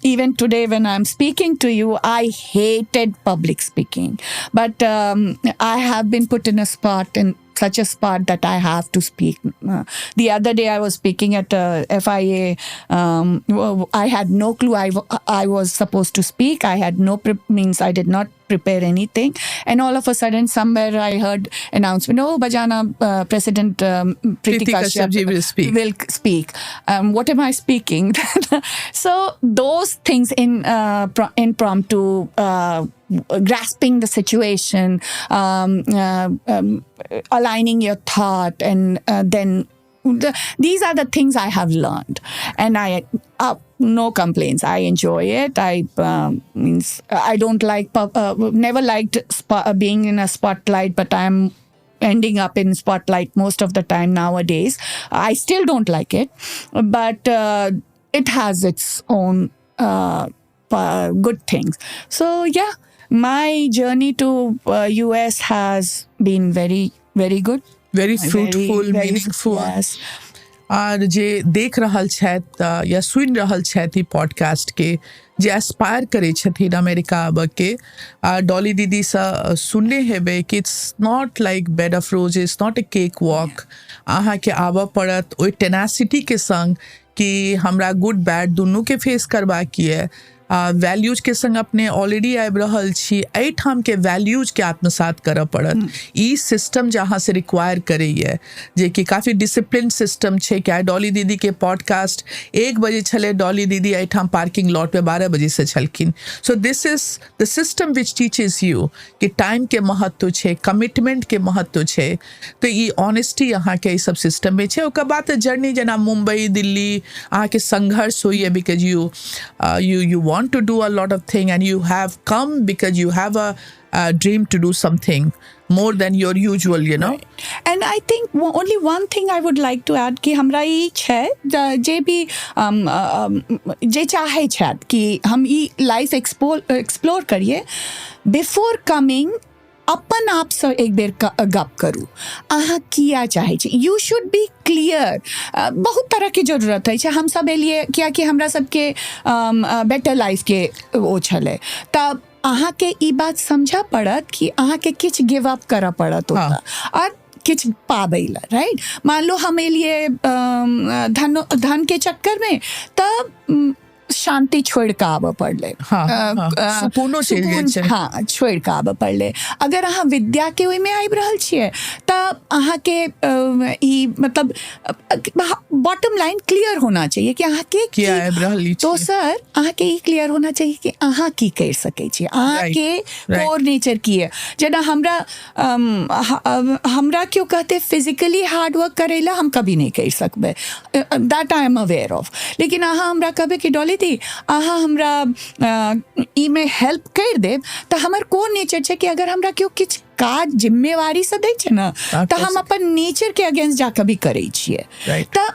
Even today when I'm speaking to you, I hated public speaking. But I have been put in such a spot that I have to speak. The other day I was speaking at FIA. I had no clue I was supposed to speak. I had means I did not prepare anything. And all of a sudden, somewhere I heard announcement, Bajana President Preeti Kashyap will speak. What am I speaking? So those things in impromptu, grasping the situation, aligning your thought, and then these are the things I have learned, and I no complaints. I enjoy it. I don't like never liked being in a spotlight, but I'm ending up in spotlight most of the time nowadays. I still don't like it, but it has its own good things. So yeah, my journey to US has been very, very good. Very fruitful, very, meaningful. Yes. और जे देख रहल छथि या सुनि रहल छथि ई podcast के, जे Aspire करै छथिन अमेरिका आबऽ के, डॉली दीदीसँ सुनने हेबै कि it's not like bed of rose, it's not a cake walk. अहाँके आबऽ पड़त ओहि टेनासिटीके संग कि हमरा गुड बैड दुनूके फेस करबाक यऽ। वैल्यूज के संग अपने ऑलरेडी आबि रहल छी, एहिठाम के वैल्यूज के आत्मसात करऽ पड़त। ई सिस्टम जहाँ से रिक्वायर करैए, जे कि काफी डिसिप्लिन सिस्टम छै। क्या डॉली दीदी के पॉडकास्ट 1 बजे छलै, डॉली दीदी एहिठाम पार्किंग लॉट पे 12 बजे से छलखिन। So this is the system which teaches you कि टाइम के महत्व छै, कमिटमेंट के महत्व छै। तो ई ऑनेस्टी अहाँ के ई सब सिस्टम में छै। ओकर बाद जर्नी जेना मुंबई दिल्ली अहाँ के संघर्ष होइए, because you want to do a lot of thing and you have come because you have a dream to do something more than your usual, you know. And I think only one thing I would like to add कि हमरा ई छै जे भी जे चाहे छथि कि हम ई life explore करिए, before coming अपन आपसँ एक बेर गप करू, अहाँ किया चाहै छी। You should be clear. बहुत तरहके जरूरत होइ छै। हम सब एलिए कियाकि हमरा सबके बेटर लाइफके ओ छलै, तब अहाँके ई बात समझऽ पड़त कि अहाँके किछु गिव अप करऽ पड़त ओतऽ, और किछु पाबै ला, राइट। मान लो हम एलिए धन के चक्कर में, तब शांति छोड़ के आबऽ पड़ले, सुकूनो चलि जाइ छै। हाँ, छोड़ के आबऽ पड़ले। अगर अहाँ विद्या के ओहिमे आबि रहल छियै तब अहाँके ई मतलब बॉटम लाइन क्लियर होना चाहिए कि अहाँके की आबि रहल छी। तो सर अहाँके ई क्लियर होना चाहिए कि अहाँ की कर सकै छी, अहाँके कोर नेचर की है। जेना हमरा क्यों कहते फिजिकली हार्ड वर्क करे ला हम कभी नहीं कर सकबे, that I am aware of. लेकिन अहाँ हमरा कहबे कि डॉली दी अहाँ हमरा ई में हेल्प कर देब, तो हमर कोर नेचर छै कि अगर हमरा क्यों किछु काज जिम्मेवारी से दै छै ना, तो हम अपन नेचर के अगेंस्ट जा कभी करै छियै। तो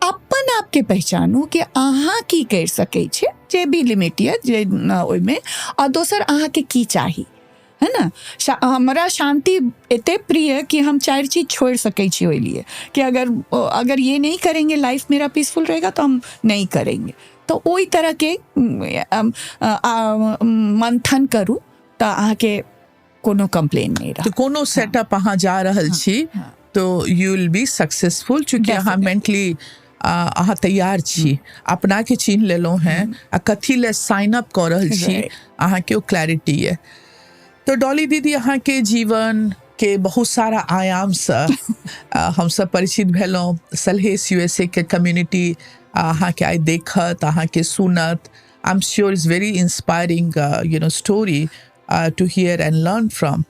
अपन आपके पहचानू कि अहाँ की कर सकै छी, जे भी लिमिट ये जे ओहिमे, और दोसर अहाँके की चाही, है ना। हमारा शांति इतने प्रिय है कि हम 4 चीज छोड़ सके छी ओहि लिए कि अगर ये नहीं करेंगे लाइफ मेरा पीसफुल रहेगा तो हम नहीं करेंगे। तो वही तरह के मंथन करू तो अहाँके कोनो कंप्लेन नहीं रहा। तो कोनो सेटअप अहाँ जा रहल छी तो यू विल बी सक्सेसफुल, चूँकि अहाँ मेंटली अहाँ तैयार छी, अपना के चिन्ह लेलहुँ हैं, आ कथी ले साइन अप कऽ रहल छी, अहाँके ओ क्लैरिटी है। तो डॉली दीदी अहाँ के जीवन के बहुत सारा आयाम से हम सब परिचित भेलहुँ। सलहेस यूएसए के कम्युनिटी अहाँ के आइ देखत, अहाँ के सुनत। I am sure is very inspiring story to hear and learn from.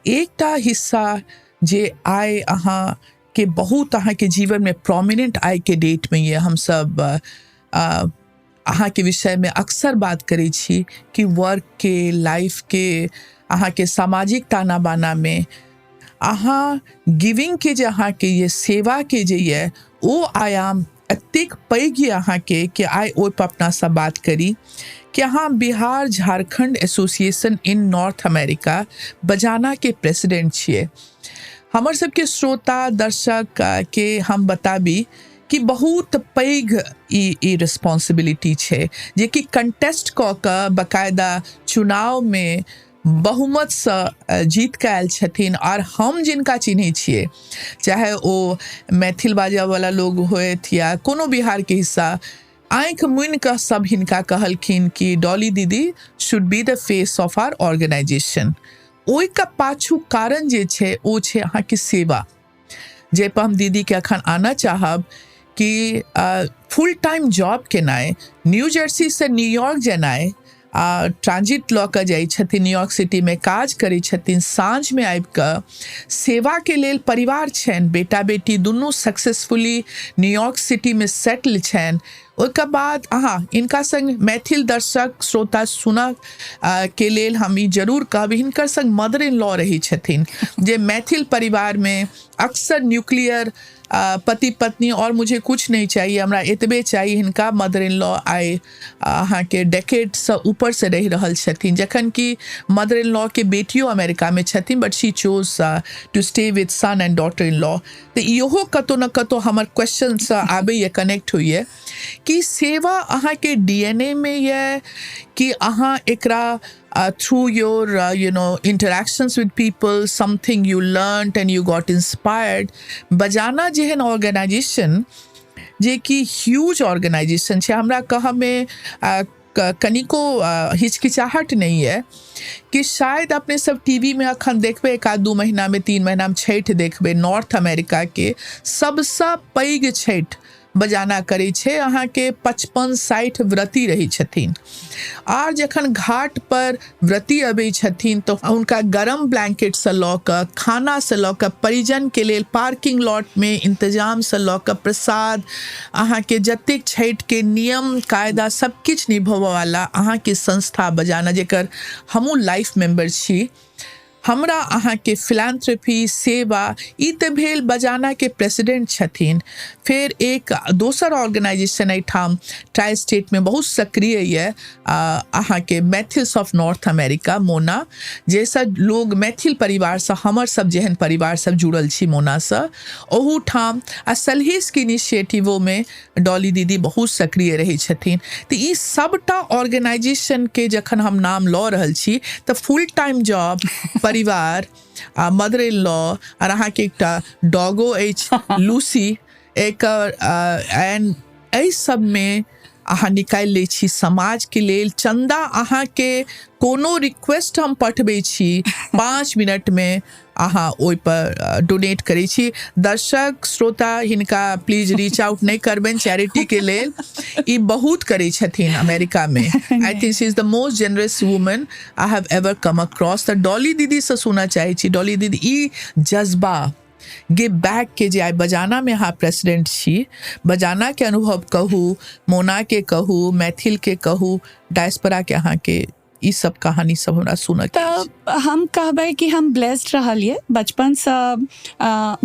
एकटा हिस्सा जे आइ अहाँ के बहुत अहाँ के जीवन में प्रोमिनेंट आइ के डेट में ये हम सब अहाँ के विषय में अक्सर बात करै छी कि वर्क के, लाइफ के, अहाँ के सामाजिक ताना बाना में अहाँ गिविंग के जे अहाँ के ये सेवा के जे ये ओ आयाम एतेक पैघ ये अहाँ के कि आइ ओहि पर अपना सब बात करी कि अहाँ Bihar Jharkhand association in north America बजाना के प्रेसिडेंट छिए। हमर सबके श्रोता दर्शक के हम बताबी कि बहुत पैघ ई रिस्पॉन्सिबिलिटी छै, जे कि कंटेस्ट कऽ कऽ बकायदा चुनाव में बहुमत से जीत के आयल छथिन। और हम जिनका चिन्है छियै, चाहे ओ मैथिल बाजै वाला लोग होत या कोनो बिहार के हिस्सा, आँखि मुनि कऽ सब हिनका कहलखिन कि डॉली दीदी should be the face of our organization. ओहि का पाछू कारण जे छै ओ छै अहाँके सेवा, जे पर हम दीदी के अखन आना चाहब कि फुल टाइम जॉब केनाइ, न्यू जर्सी से न्यूयॉर्क जेनाइ, ट्रांजिट लऽ कऽ जाइ छथिन, न्यूयॉर्क सिटी में काज करै छथिन, साँझ में आबि कऽ सेवा के लेल परिवार छनि, बेटा बेटी दुनू सक्सेसफुली न्यूयॉर्क सिटी में सेटल छनि। ओकर बाद अहाँ इनका संग मैथिल दर्शक श्रोता सुनऽ के लेल हम ई जरूर कहब, हिनकर संग मदर इन लॉ रही छथिन, जे मैथिल परिवार में अक्सर न्यूक्लियर पति पत्नी और मुझे कुछ नहीं चाहिए, हमरा एतबे चाहिए। हिनका मदर इन लॉ आए अहाँके डेकेड से ऊपर से रहि रहल छथिन, जखन कि मदर इन लॉ के बेटियो अमेरिका में छथिन, but she chose to stay with son and daughter in law. तो इहो कतो न कतो हमर क्वेश्चन से आबैए, कनेक्ट होइए कि सेवा अहाँके डीएनए में ये कि अहाँ एकरा through your interactions with people, something you learned and you got inspired। बजाना जेहन ऑर्गेनाइजेशन जे कि ह्यूज ऑर्गेनाइजेशन है, हमरा कह में कनिको हिचकिचाहट नहीं है कि शायद अपने सब टीवी में अखन देखबे, एक आध 2 महीना में 3 महीना में छठ देखबे, नॉर्थ अमेरिका के सबसे पैघ छठ बजाना करै छै। अहाँ के 55-60 व्रती रही छथिन, आर जखन घाट पर व्रती अबै छथिन तो उनका गरम ब्लैंकेट से लऽ कऽ, खाना से लऽ कऽ, परिजन के लेल पार्किंग लॉट में इंतजाम से लऽ कऽ, प्रसाद, अहाँ के जतेक छठ के नियम कायदा सब किछ निभावऽ वाला अहाँ के संस्था बजाना, जेकर हमहूँ लाइफ मेंबर छी। हमरा अहाँ के फिलैंथ्रोपी सेवा ई तऽ भेल बजाना के प्रेसिडेंट छथिन। फिर एक दोसर ऑर्गेनाइजेशन एहिठाम ट्राई स्टेट में बहुत सक्रिय ये अहाँ के Maithils of north America, Mona, जैसा लोग मैथिल परिवार से हमर सब जेहन परिवार सब जुड़ल छी मोना से, ओहू ठाम आ सलहेस के इनिशिएटिवो में डॉली दीदी बहुत सक्रिय रही छथिन। तो ई सबटा ऑर्गेनाइजेशन के जखन हम नाम लऽ रहल छी तऽ फुल टाइम जॉब, परिवार, मदर इन लॉ, और अहाँ के एकटा डॉगो अछि लूसी, एक एंड एहि सब में अहाँ निकालि लै छी समाज के लेल चंदा। अहाँ के कोनो रिक्वेस्ट हम पठबै छी 5 मिनट में अहाँ ओहि पर डोनेट करै छी। दर्शक श्रोता हिनका प्लीज रीच आउट नहीं करबनि चैरिटी के लेल, ई बहुत करै छथिन अमेरिका में। I think she is the most generous woman I have ever come across. तऽ डॉली दीदी से सुनना चाहै छी, डॉली दीदी ई जज्बा गिव बैक के जे आइ बजाना में अहाँ प्रेसिडेंट छी, बजाना के अनुभव कहू, मोना के कहू, मैथिल के कहू, डायस्पोरा के अहाँ के ई सब कहानी सब हमरा सुनऽ के अछि। तऽ हम कहबै कि हम ब्लेस्ड रहलिए बचपन से।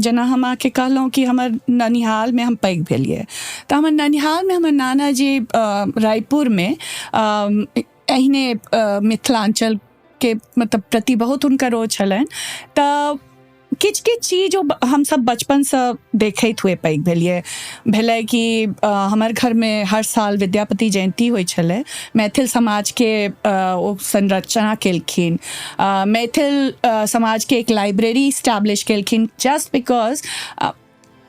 जेना हम अहाँके कहलहुँ कि हमर ननिहाल में हम पैघ भेलिए, तऽ हमर ननिहाल में हमर नानाजी रायपुर में एहने मिथिलांचल के मतलब प्रति बहुत हुनकर ओ छलनि। तऽ किछु किछु चीज हम सब बचपन से देखैत हुए पैघ भेलै कि हमर घर में हर साल विद्यापति जयंती होइ छलै। मैथिल समाज के ओ संरचना केलखिन, मैथिल समाज के एक लाइब्रेरी इस्टेब्लिश केलखिन जस्ट बिकॉज।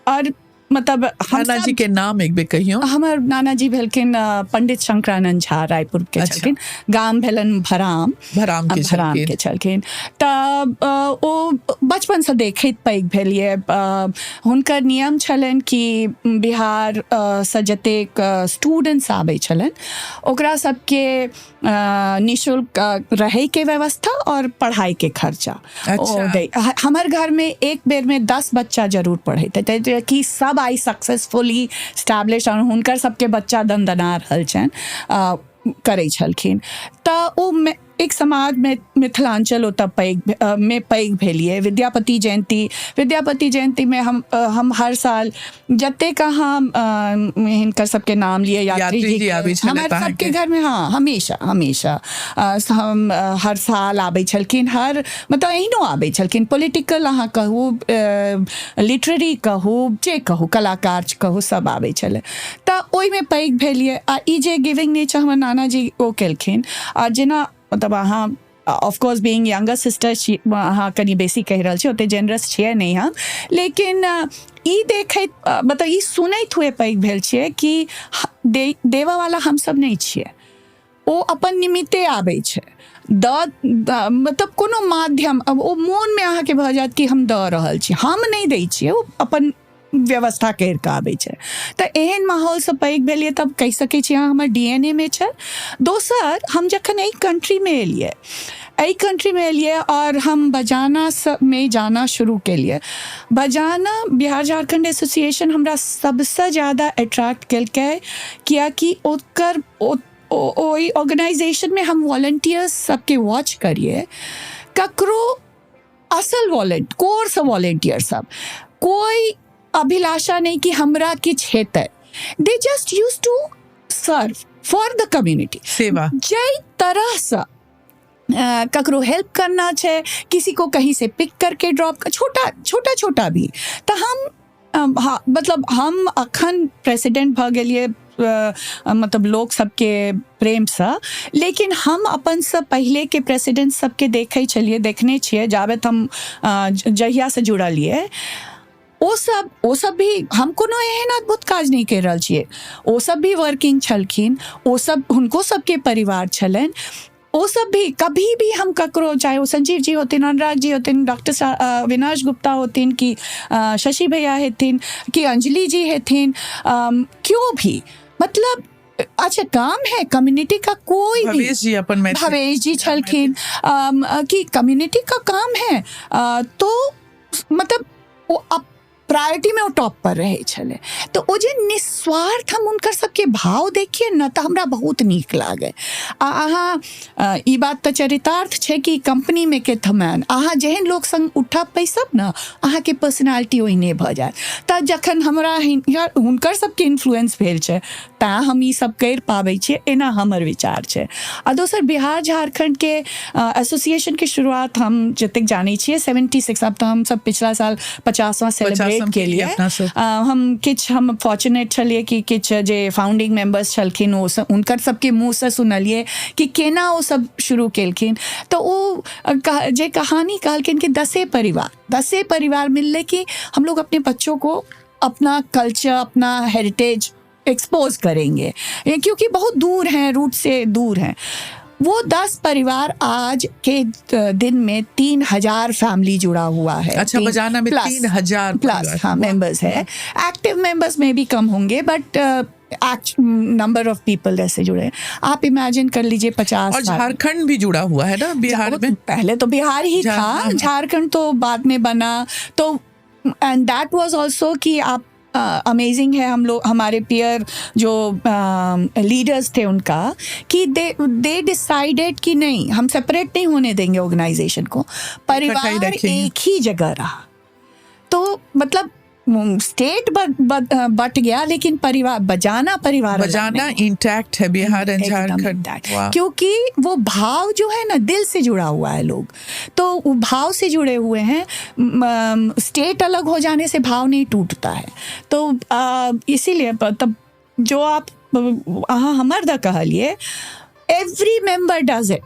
और मतलब नानाजी के नाम एक बेर कहियो। हमर नानाजी भेलखिन पंडित शंकरानंद झा, रायपुर के छलखिन, गाम भेलन भराम के छलखिन। तऽ ओ बचपन से देखैत पैघ भेलिए। हुनकर नियम छलनि कि बिहार से जतेक स्टूडेंट्स आबै छलनि ओकरा सबके निःशुल्क रहै के व्यवस्था और पढ़ाई के खर्चा ओ दै। हमर घर में एक बेर में 10 बच्चा जरूर पढ़ैत कि सब आई सक्सेसफुली स्टैब्लिश, और हुनकर सबके बच्चा दनदना रहल छनि करै छलखिन। तऽ ओ एक समाज में मिथिलांचल ओतऽ पैघ भेलिए। विद्यापति जयंती में हम हर साल जतेक अहाँ हिनकर सबके नाम लिए यात्री जी हमारे सबके घर में, हाँ हमेशा हम हर साल आबै छलखिन। हर मतलब एहनो आबै छलखिन, पॉलिटिकल अहाँ कहू, लिटरेरी कहू, जे कहू, कलाकार कहू, सब आबै छलै। तऽ ओहिमे पैघ भेलिए। आ ई जे गिविंग नेचर हमर नानाजी ओ केलखिन, आ जेना मतलब अहाँ ऑफकोर्स बीइंग यंगर सिस्टर अहाँ कनि बेसी कहि रहल छी, ओते जेनरस छियै नहीं हम, लेकिन ई देखैत मतलब ई सुनैत हुए पैघ भेल छियै कि देवा वाला हम सब नहीं छियै, ओ अपन निमित्ते आबै छै। मतलब कोनो माध्यम ओ मोन में अहाँके भऽ जायत कि हम दऽ रहल छी, हम नहीं दै छियै, ओ अपन व्यवस्था करि कऽ आबै छै। तऽ एहन माहौल से पैघ भेलिए, तब कहि सकै छी अहाँ हमर DNA में छै। दोसर, हम जखन एहि कंट्री में एलिए और हम बजाना में जाना शुरू केलिए। बजाना बिहार झारखंड एसोसिएशन हमरा सबसे ज़्यादा अट्रैक्ट केलकै, कियाकि ओकर ओई ऑर्गेनाइजेशन में हम वॉलंटियर्स सबके वॉच करिए, ककरो असल कोर से वॉलंटियर सब कोई अभिलाषा नहीं कि हमरा किछ हेतै, they just use to serve for the community, सेवा जय तरह से ककरो हेल्प करना छै, किसी को कहीं से पिक करके ड्रॉप, छोटा छोटा भी। तो हम हाँ, मतलब हम अखन प्रेसिडेंट भ गेलिए मतलब लोग सबके प्रेम से, लेकिन हम अपन से पहले के प्रेसिडेंट सबके देखने छिए, जाबत हम जहिया से जुड़लिए, ओ सब भी हम कोनो एहन अद्भुत काज नहीं कर रहल छिए, ओ सब भी वर्किंग छलखिन, ओ सब हुनको सबके परिवार छलन, ओ सब भी कभी भी हम ककरो, चाहे वो संजीव जी होतिन, अनुराग जी होतिन, डॉक्टर विनाश गुप्ता होतिन, कि शशि भैया हेथिन, कि अंजलि जी हेथिन, क्यों भी, मतलब अच्छा काम है कम्युनिटी का, कोई भी भवेश जी छलखिन, कि कम्युनिटी का काम है, तो मतलब वो प्रायोरिटी में वो टॉप पर रहे छले। तो वो जे निस्वार्थ हम उनकर सबके भाव देखिए न, तो हमरा बहुत नीक लागे। अहाँ ई बात तो चरितार्थ छे कि कंपनी में के थमन अहाँ जेहन लोग संग उठब पैसब न, अहाँ के पर्सनालिटी ओहिने भ जाए। त जखन हमरा हुनकर सबके इन्फ्लुएंस भेल छे, ता हम ई सब कर पाबै छिए, एना हमर विचार छे। आ दोसर, बिहार झारखंड के एसोसिएशन के शुरुआत हम जतेक जानी छिए 76, अब तो हम सब पिछला साल 50वां सेलिब्रेट के लिए हम फॉर्चुनेट छलिए कि किछ जे फाउंडिंग मेंबर्स छलखिन, वो सब उनकर सबके मुंह से सुनलिए कि केना वो सब शुरू केलखिन। तो वो जे कहानी कहलखिन कि 10 परिवार मिलले कि हम लोग अपने बच्चों को अपना कल्चर, अपना हेरिटेज एक्सपोज करेंगे, क्योंकि बहुत दूर हैं, रूट से दूर हैं। वो 10 परिवार आज के दिन में 3000 फैमिली जुड़ा हुआ है। अच्छा, बजाना में 3000 प्लस हाँ मेंबर्स है। एक्टिव मेंबर्स में भी कम होंगे, बट नंबर ऑफ पीपल ऐसे जुड़े, आप इमेजिन कर लीजिए 50। और झारखंड भी जुड़ा हुआ है ना बिहार में, पहले तो बिहार ही था, झारखंड तो बाद में बना। तो एंड दैट वाज आल्सो कि आप अमेजिंग है, हम लोग हमारे पीयर जो लीडर्स थे उनका, कि दे डिसाइडेड कि नहीं, हम सेपरेट नहीं होने देंगे ऑर्गेनाइजेशन को, परिवार एक ही जगह रहा। तो मतलब स्टेट बट गया, लेकिन बजाना इंटैक्ट है बिहार एंड झारखंड, क्योंकि वो भाव जो है ना, दिल से जुड़ा हुआ है लोग, तो वो भाव से जुड़े हुए हैं। स्टेट अलग हो जाने से भाव नहीं टूटता है। तो इसीलिए तब जो आप हमार दा कहलिए, एवरी मेंबर डज इट।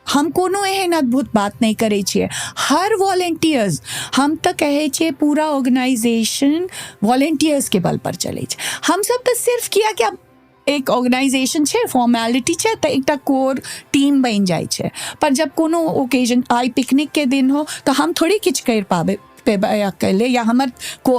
हम कोनो एहन अद्भुत बात नहीं करे छिए, हर वॉलेंटियर्स, हम तो कहे छिए पूरा ऑर्गेनाइजेशन वॉलेंटियर्स के बल पर चले छे। हम सब तो सिर्फ किया कि अब एक ऑर्गेनाइजेशन छे, फॉर्मेलिटी छे, तो एक कोर टीम बन जाए छे। पर जब कोनो ओकेजन आई, पिकनिक के दिन हो, तो हम थोड़ी किछ कर पाबे कर ले, या हमार को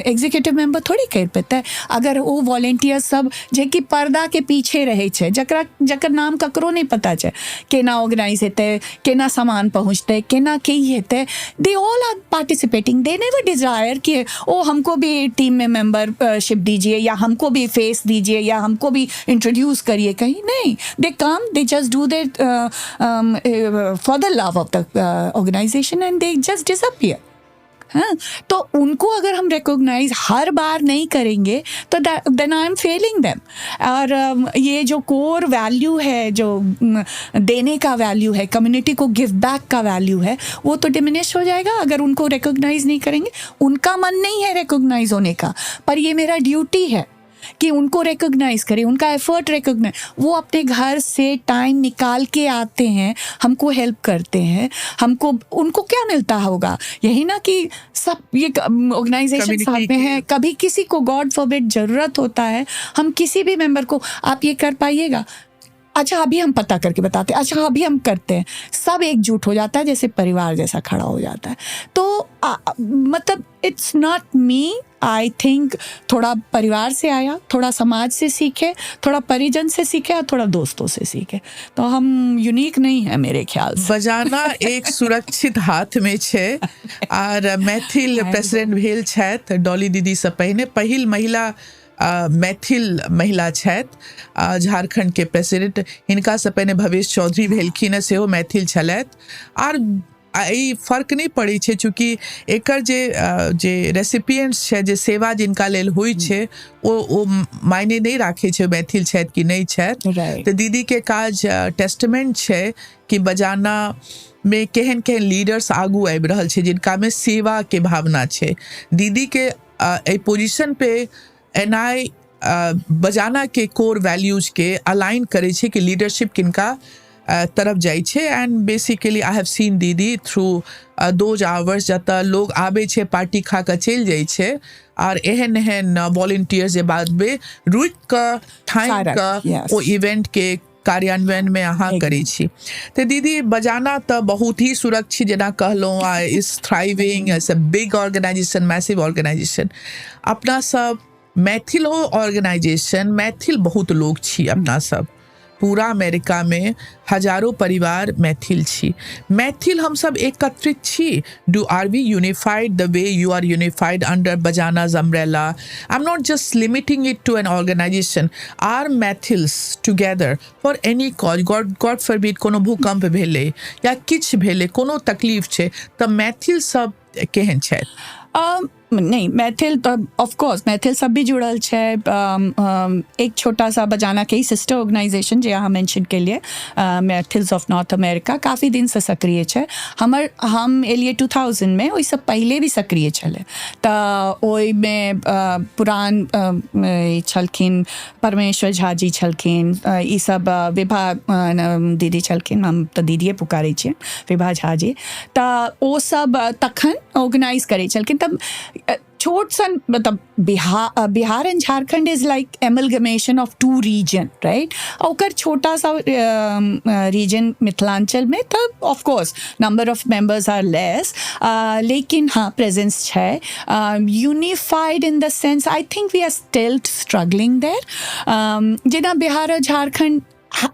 एग्जीक्यूटिव मेंबर थोड़ी कर पेते है, अगर वो वॉलेंटियर सब जे कि पर्दा के पीछे रहे छे, जकर नाम ककरो नहीं पता छे, केना ऑर्गेनाइज हेते, केना सामान पहुँचते, केना की हेते, they all are participating. They never desire कि ओ हमको भी टीम में मेंबरशिप दीजिए, या हमको भी फेस दीजिए, या हमको भी इंट्रोड्यूस करिए कहीं, नहीं। They come, they just do that for the love of the organization, and they just disappear. हाँ, तो उनको अगर हम रिकॉग्नाइज हर बार नहीं करेंगे, तो then I am failing them. और ये जो कोर वैल्यू है, जो देने का वैल्यू है, कम्युनिटी को गिव बैक का वैल्यू है, वो तो डिमिनिश हो जाएगा अगर उनको रिकॉग्नाइज नहीं करेंगे। उनका मन नहीं है रिकॉग्नाइज होने का, पर ये मेरा ड्यूटी है कि उनको रिकॉग्नाइज करें, उनका एफर्ट रिकॉग्नाइज। वो अपने घर से टाइम निकाल के आते हैं, हमको हेल्प करते हैं, हमको उनको क्या मिलता होगा? यही ना कि सब ये ऑर्गेनाइजेशन साथ में है, कभी किसी को गॉड फॉरबिड जरूरत होता है, हम किसी भी मेंबर को आप ये कर पाइएगा, अच्छा अभी हम पता करके बताते हैं, अच्छा अभी हम करते हैं, सब एकजुट हो जाता है, जैसे परिवार जैसा खड़ा हो जाता है। तो मतलब it's not me, I think थोड़ा परिवार से आया, थोड़ा समाज से सीखे, थोड़ा परिजन से सीखे, और थोड़ा दोस्तों से सीखे। तो हम यूनिक नहीं है मेरे ख्याल से। बजाना एक सुरक्षित हाथ में छे। और मैथिल प्रेसिडेंट भेल छथि डॉली दीदी से पहिल महिला मैथिल महिला छथि झारखंड के प्रेसिडेंट। हिनका से पहिने भवेश चौधरी भेलखिन, सेहो मैथिल छलथि। और ई फर्क नहीं पड़ै छै, चूँकि एकर जे रेसिपिएंट्स छै, जे सेवा जिनका लेल होइ छै, ओ मायने नहीं राखे छै मैथिल छथि कि नहीं छथि। Right. तो दीदी के काज टेस्टमेंट छै कि बजाना में केहन केहन लीडर्स आगू आबि रहल छै जिनका में सेवा के भावना छै। दीदी के ए पोजीशन पे एनआई बजाना के कोर वैल्यूज के अलाइन करे छै कि लीडरशिप किनका तरफ जाइ छै। And basically I have scene दीदी थ्रू दोज आवर्स जतऽ लोग आबे छै पार्टी खा के चलि जाइ छै, और एहन एहन वॉलंटियर्स जे बाद में रुक कऽ ठानि सारा, कऽ yes. ओ इवेंट के कार्यान्वयन में अहाँ करै छी। तो दीदी बजाना तो बहुत ही सुरक्षित जेना कहलहुँ, is thriving as a big organization, massive organization. अपना सब मैथिल हो ऑर्गेनाइजेशन, मैथिल बहुत लोग छी अपना सब, पूरा अमेरिका में हजारों परिवार मैथिल छी। मैथिल हम सब एकत्रित छी। Do are we unified the way you are unified under बजाना's umbrella? I'm not just limiting it to an organization. Are Mathils together for any cause? God forbid कोनो भूकंप भेले या किछ भेले, कोनो तकलीफ छै, तऽ मैथिल सब केहन छै? नहीं, मैथिल तो ऑफ कोर्स मैथिल सब भी जुड़ल छै। एक छोटा सा बजाना के ही सिस्टर ऑर्गेनाइजेशन जे अहाँ मेंशन के लिए मैथिल्स ऑफ नॉर्थ अमेरिका काफ़ी दिन से सक्रिय छै। हम एलिए 2000 में ओहिसँ पहले भी सक्रिय छलै। तऽ ओहिमे पुरान छलखिन परमेश्वर झा जी छलखिन, ई सब विभा दीदी छलखिन, हम तऽ दीदिए पुकारै छियै, विभा झा जी। तऽ ओ सब तखन ऑर्गेनाइज करै छलखिन। तब छोट सन मतलब Bihar and Jharkhand is like amalgamation of two region, right. ओकर छोटा सा रीजन मिथिलांचल में तब of course number of members are less, लेकिन हाँ प्रेजेंस छै। Unified in the sense I think we are still struggling there. जेना बिहार और झारखंड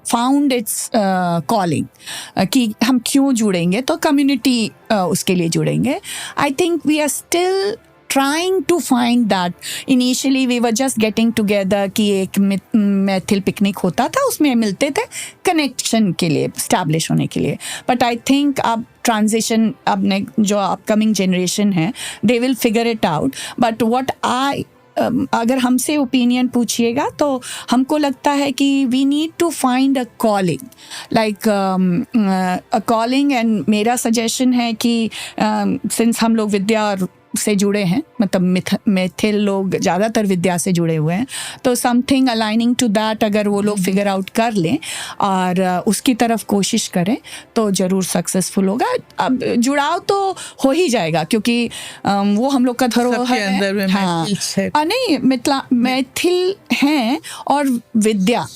फाउंड इट्स कॉलिंग कि हम क्यों जुड़ेंगे, तो कम्युनिटी उसके लिए जुड़ेंगे। I think we are still trying to find that. Initially we were just getting together कि एक मैथिल पिकनिक होता था, उसमें मिलते थे कनेक्शन के लिए, स्टैब्लिश होने के लिए। बट आई थिंक अब ट्रांजिशन, अब जो अपकमिंग जनरेशन है, they will figure it out. But what I अगर हमसे ओपिनियन पूछिएगा तो हमको लगता है कि we need to find a calling, like a calling. And मेरा सजेशन है कि सिंस हम लोग विद्या से जुड़े हैं, मतलब मैथिल लोग ज़्यादातर विद्या से जुड़े हुए हैं, तो समथिंग अलाइनिंग टू दैट अगर वो लोग फिगर आउट कर लें और उसकी तरफ कोशिश करें तो ज़रूर सक्सेसफुल होगा। अब जुड़ाव तो हो ही जाएगा, क्योंकि वो हम लोग का धरोहर है। हाँ, नहीं मैथिल हैं और विद्या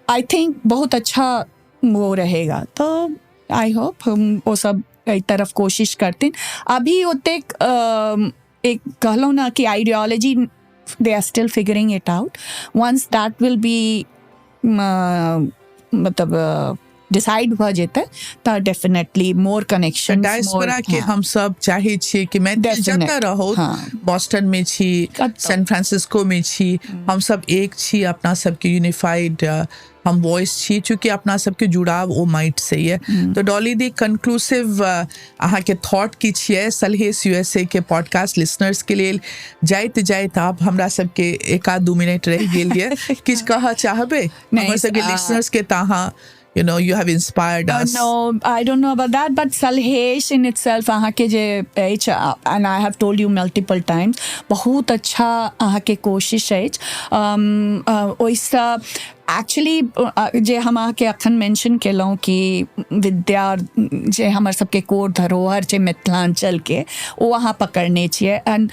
आई थिंक बहुत अच्छा वो रहेगा। तो आई होप हम वो सब कई तरफ कोशिश करते। अभी होते एक कहलो ना कि ideology, they are still figuring it out. Once that will be मतलब डिसाइड भ जेतै तऽ डेफिनेटली मोर कनेक्शन। डायस्पोरा के हम सब चाहे छियै कि मैथिल जतऽ रहो, बॉस्टन में छी, सैन फ्रांसिस्को में छी, हम सब एक छी, अपना सबके यूनिफाइड हम वॉइस छी, चूँकि अपना सबके जुड़ाव ओ माइट से ये। तो डॉली दी कंक्लूसिव अहाँ के थॉट की छियै सलहेस यूएसए के पॉडकास्ट लिसनर्स के लिए? जाइत आप हमरा सबके 1-2 मिनट रह गेल ये, किछ कहऽ चाहबे हमर सबके लिसनर्स के? ताहा you know, you have inspired us. No, I don't know about that, but Salhesh in itself, अहाँ के जे अछि, and I have told you multiple times, बहुत अच्छा अहाँ के कोशिश अछि। ओहिसँ एक्चुअली जे हम अहाँके अखन मेंशन केलहुँ कि विद्या जे हमर सबके कोर धरोहर छै मिथिलांचल के, ओ अहाँ पकड़ने छियै। एंड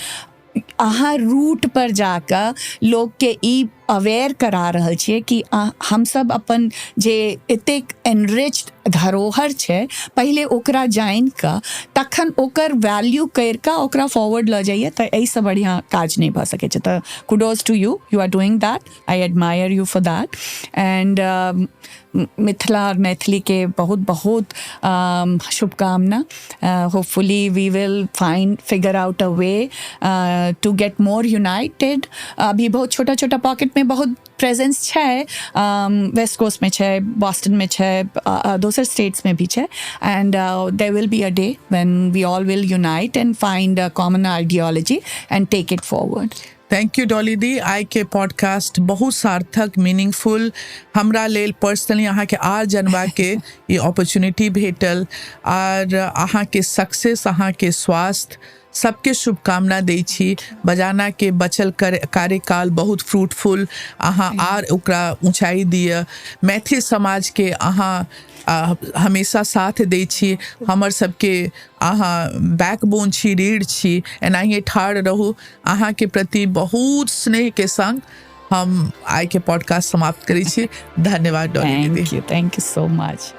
अहाँ रूट पर जाकर लोग के ई अवेयर करा रहल छियै कि हम सब अपन जे एतेक एनरिच्ड धरोहर छै, पहले ओकरा जानि कऽ तखन ओकर वैल्यू करि कऽ ओकरा फॉरवर्ड लऽ जाइए, तऽ एहिसँ बढ़िआँ काज नहीं भऽ सकै छै। तऽ kudos to you, you are doing that, I admire you for that. And Mithila और मैथिली के बहुत बहुत शुभकामना। Hopefully we will figure out a way to get more united. अभी बहुत छोटा छोटा पॉकेट में बहुत प्रेजेंस छै वेस्ट कोस्ट में छै, बॉस्टन में छै, दोसर स्टेट्स में भी छै, and there will be a day when we all will unite and find a common ideology and take it forward. Thank you Dolly di. आई के पॉडकास्ट बहुत सार्थक, मीनिंगफुल हमरा लेल पर्सनली अहाँ के आर जनवा के ये अपॉर्चुनिटी भेटल, और अहाँ के सक्सेस, अहाँ के स्वास्थ्य, सबके शुभकामना दै छी. बजाना के बचल कार्यकाल बहुत फ्रूटफुल, अहाँ आर ओकरा ऊंचाई दिए. मैथिल समाज के अहाँ हमेशा साथ दै छी. हमर सबके अहाँ बैकबोन छी, रीढ़ छी. एनाहिए ठाढ़ रहू. अहाँ के प्रति बहुत स्नेह के संग हम आइ के पॉडकास्ट समाप्त करै छी. धन्यवाद डॉली दीदी. Thank you so much.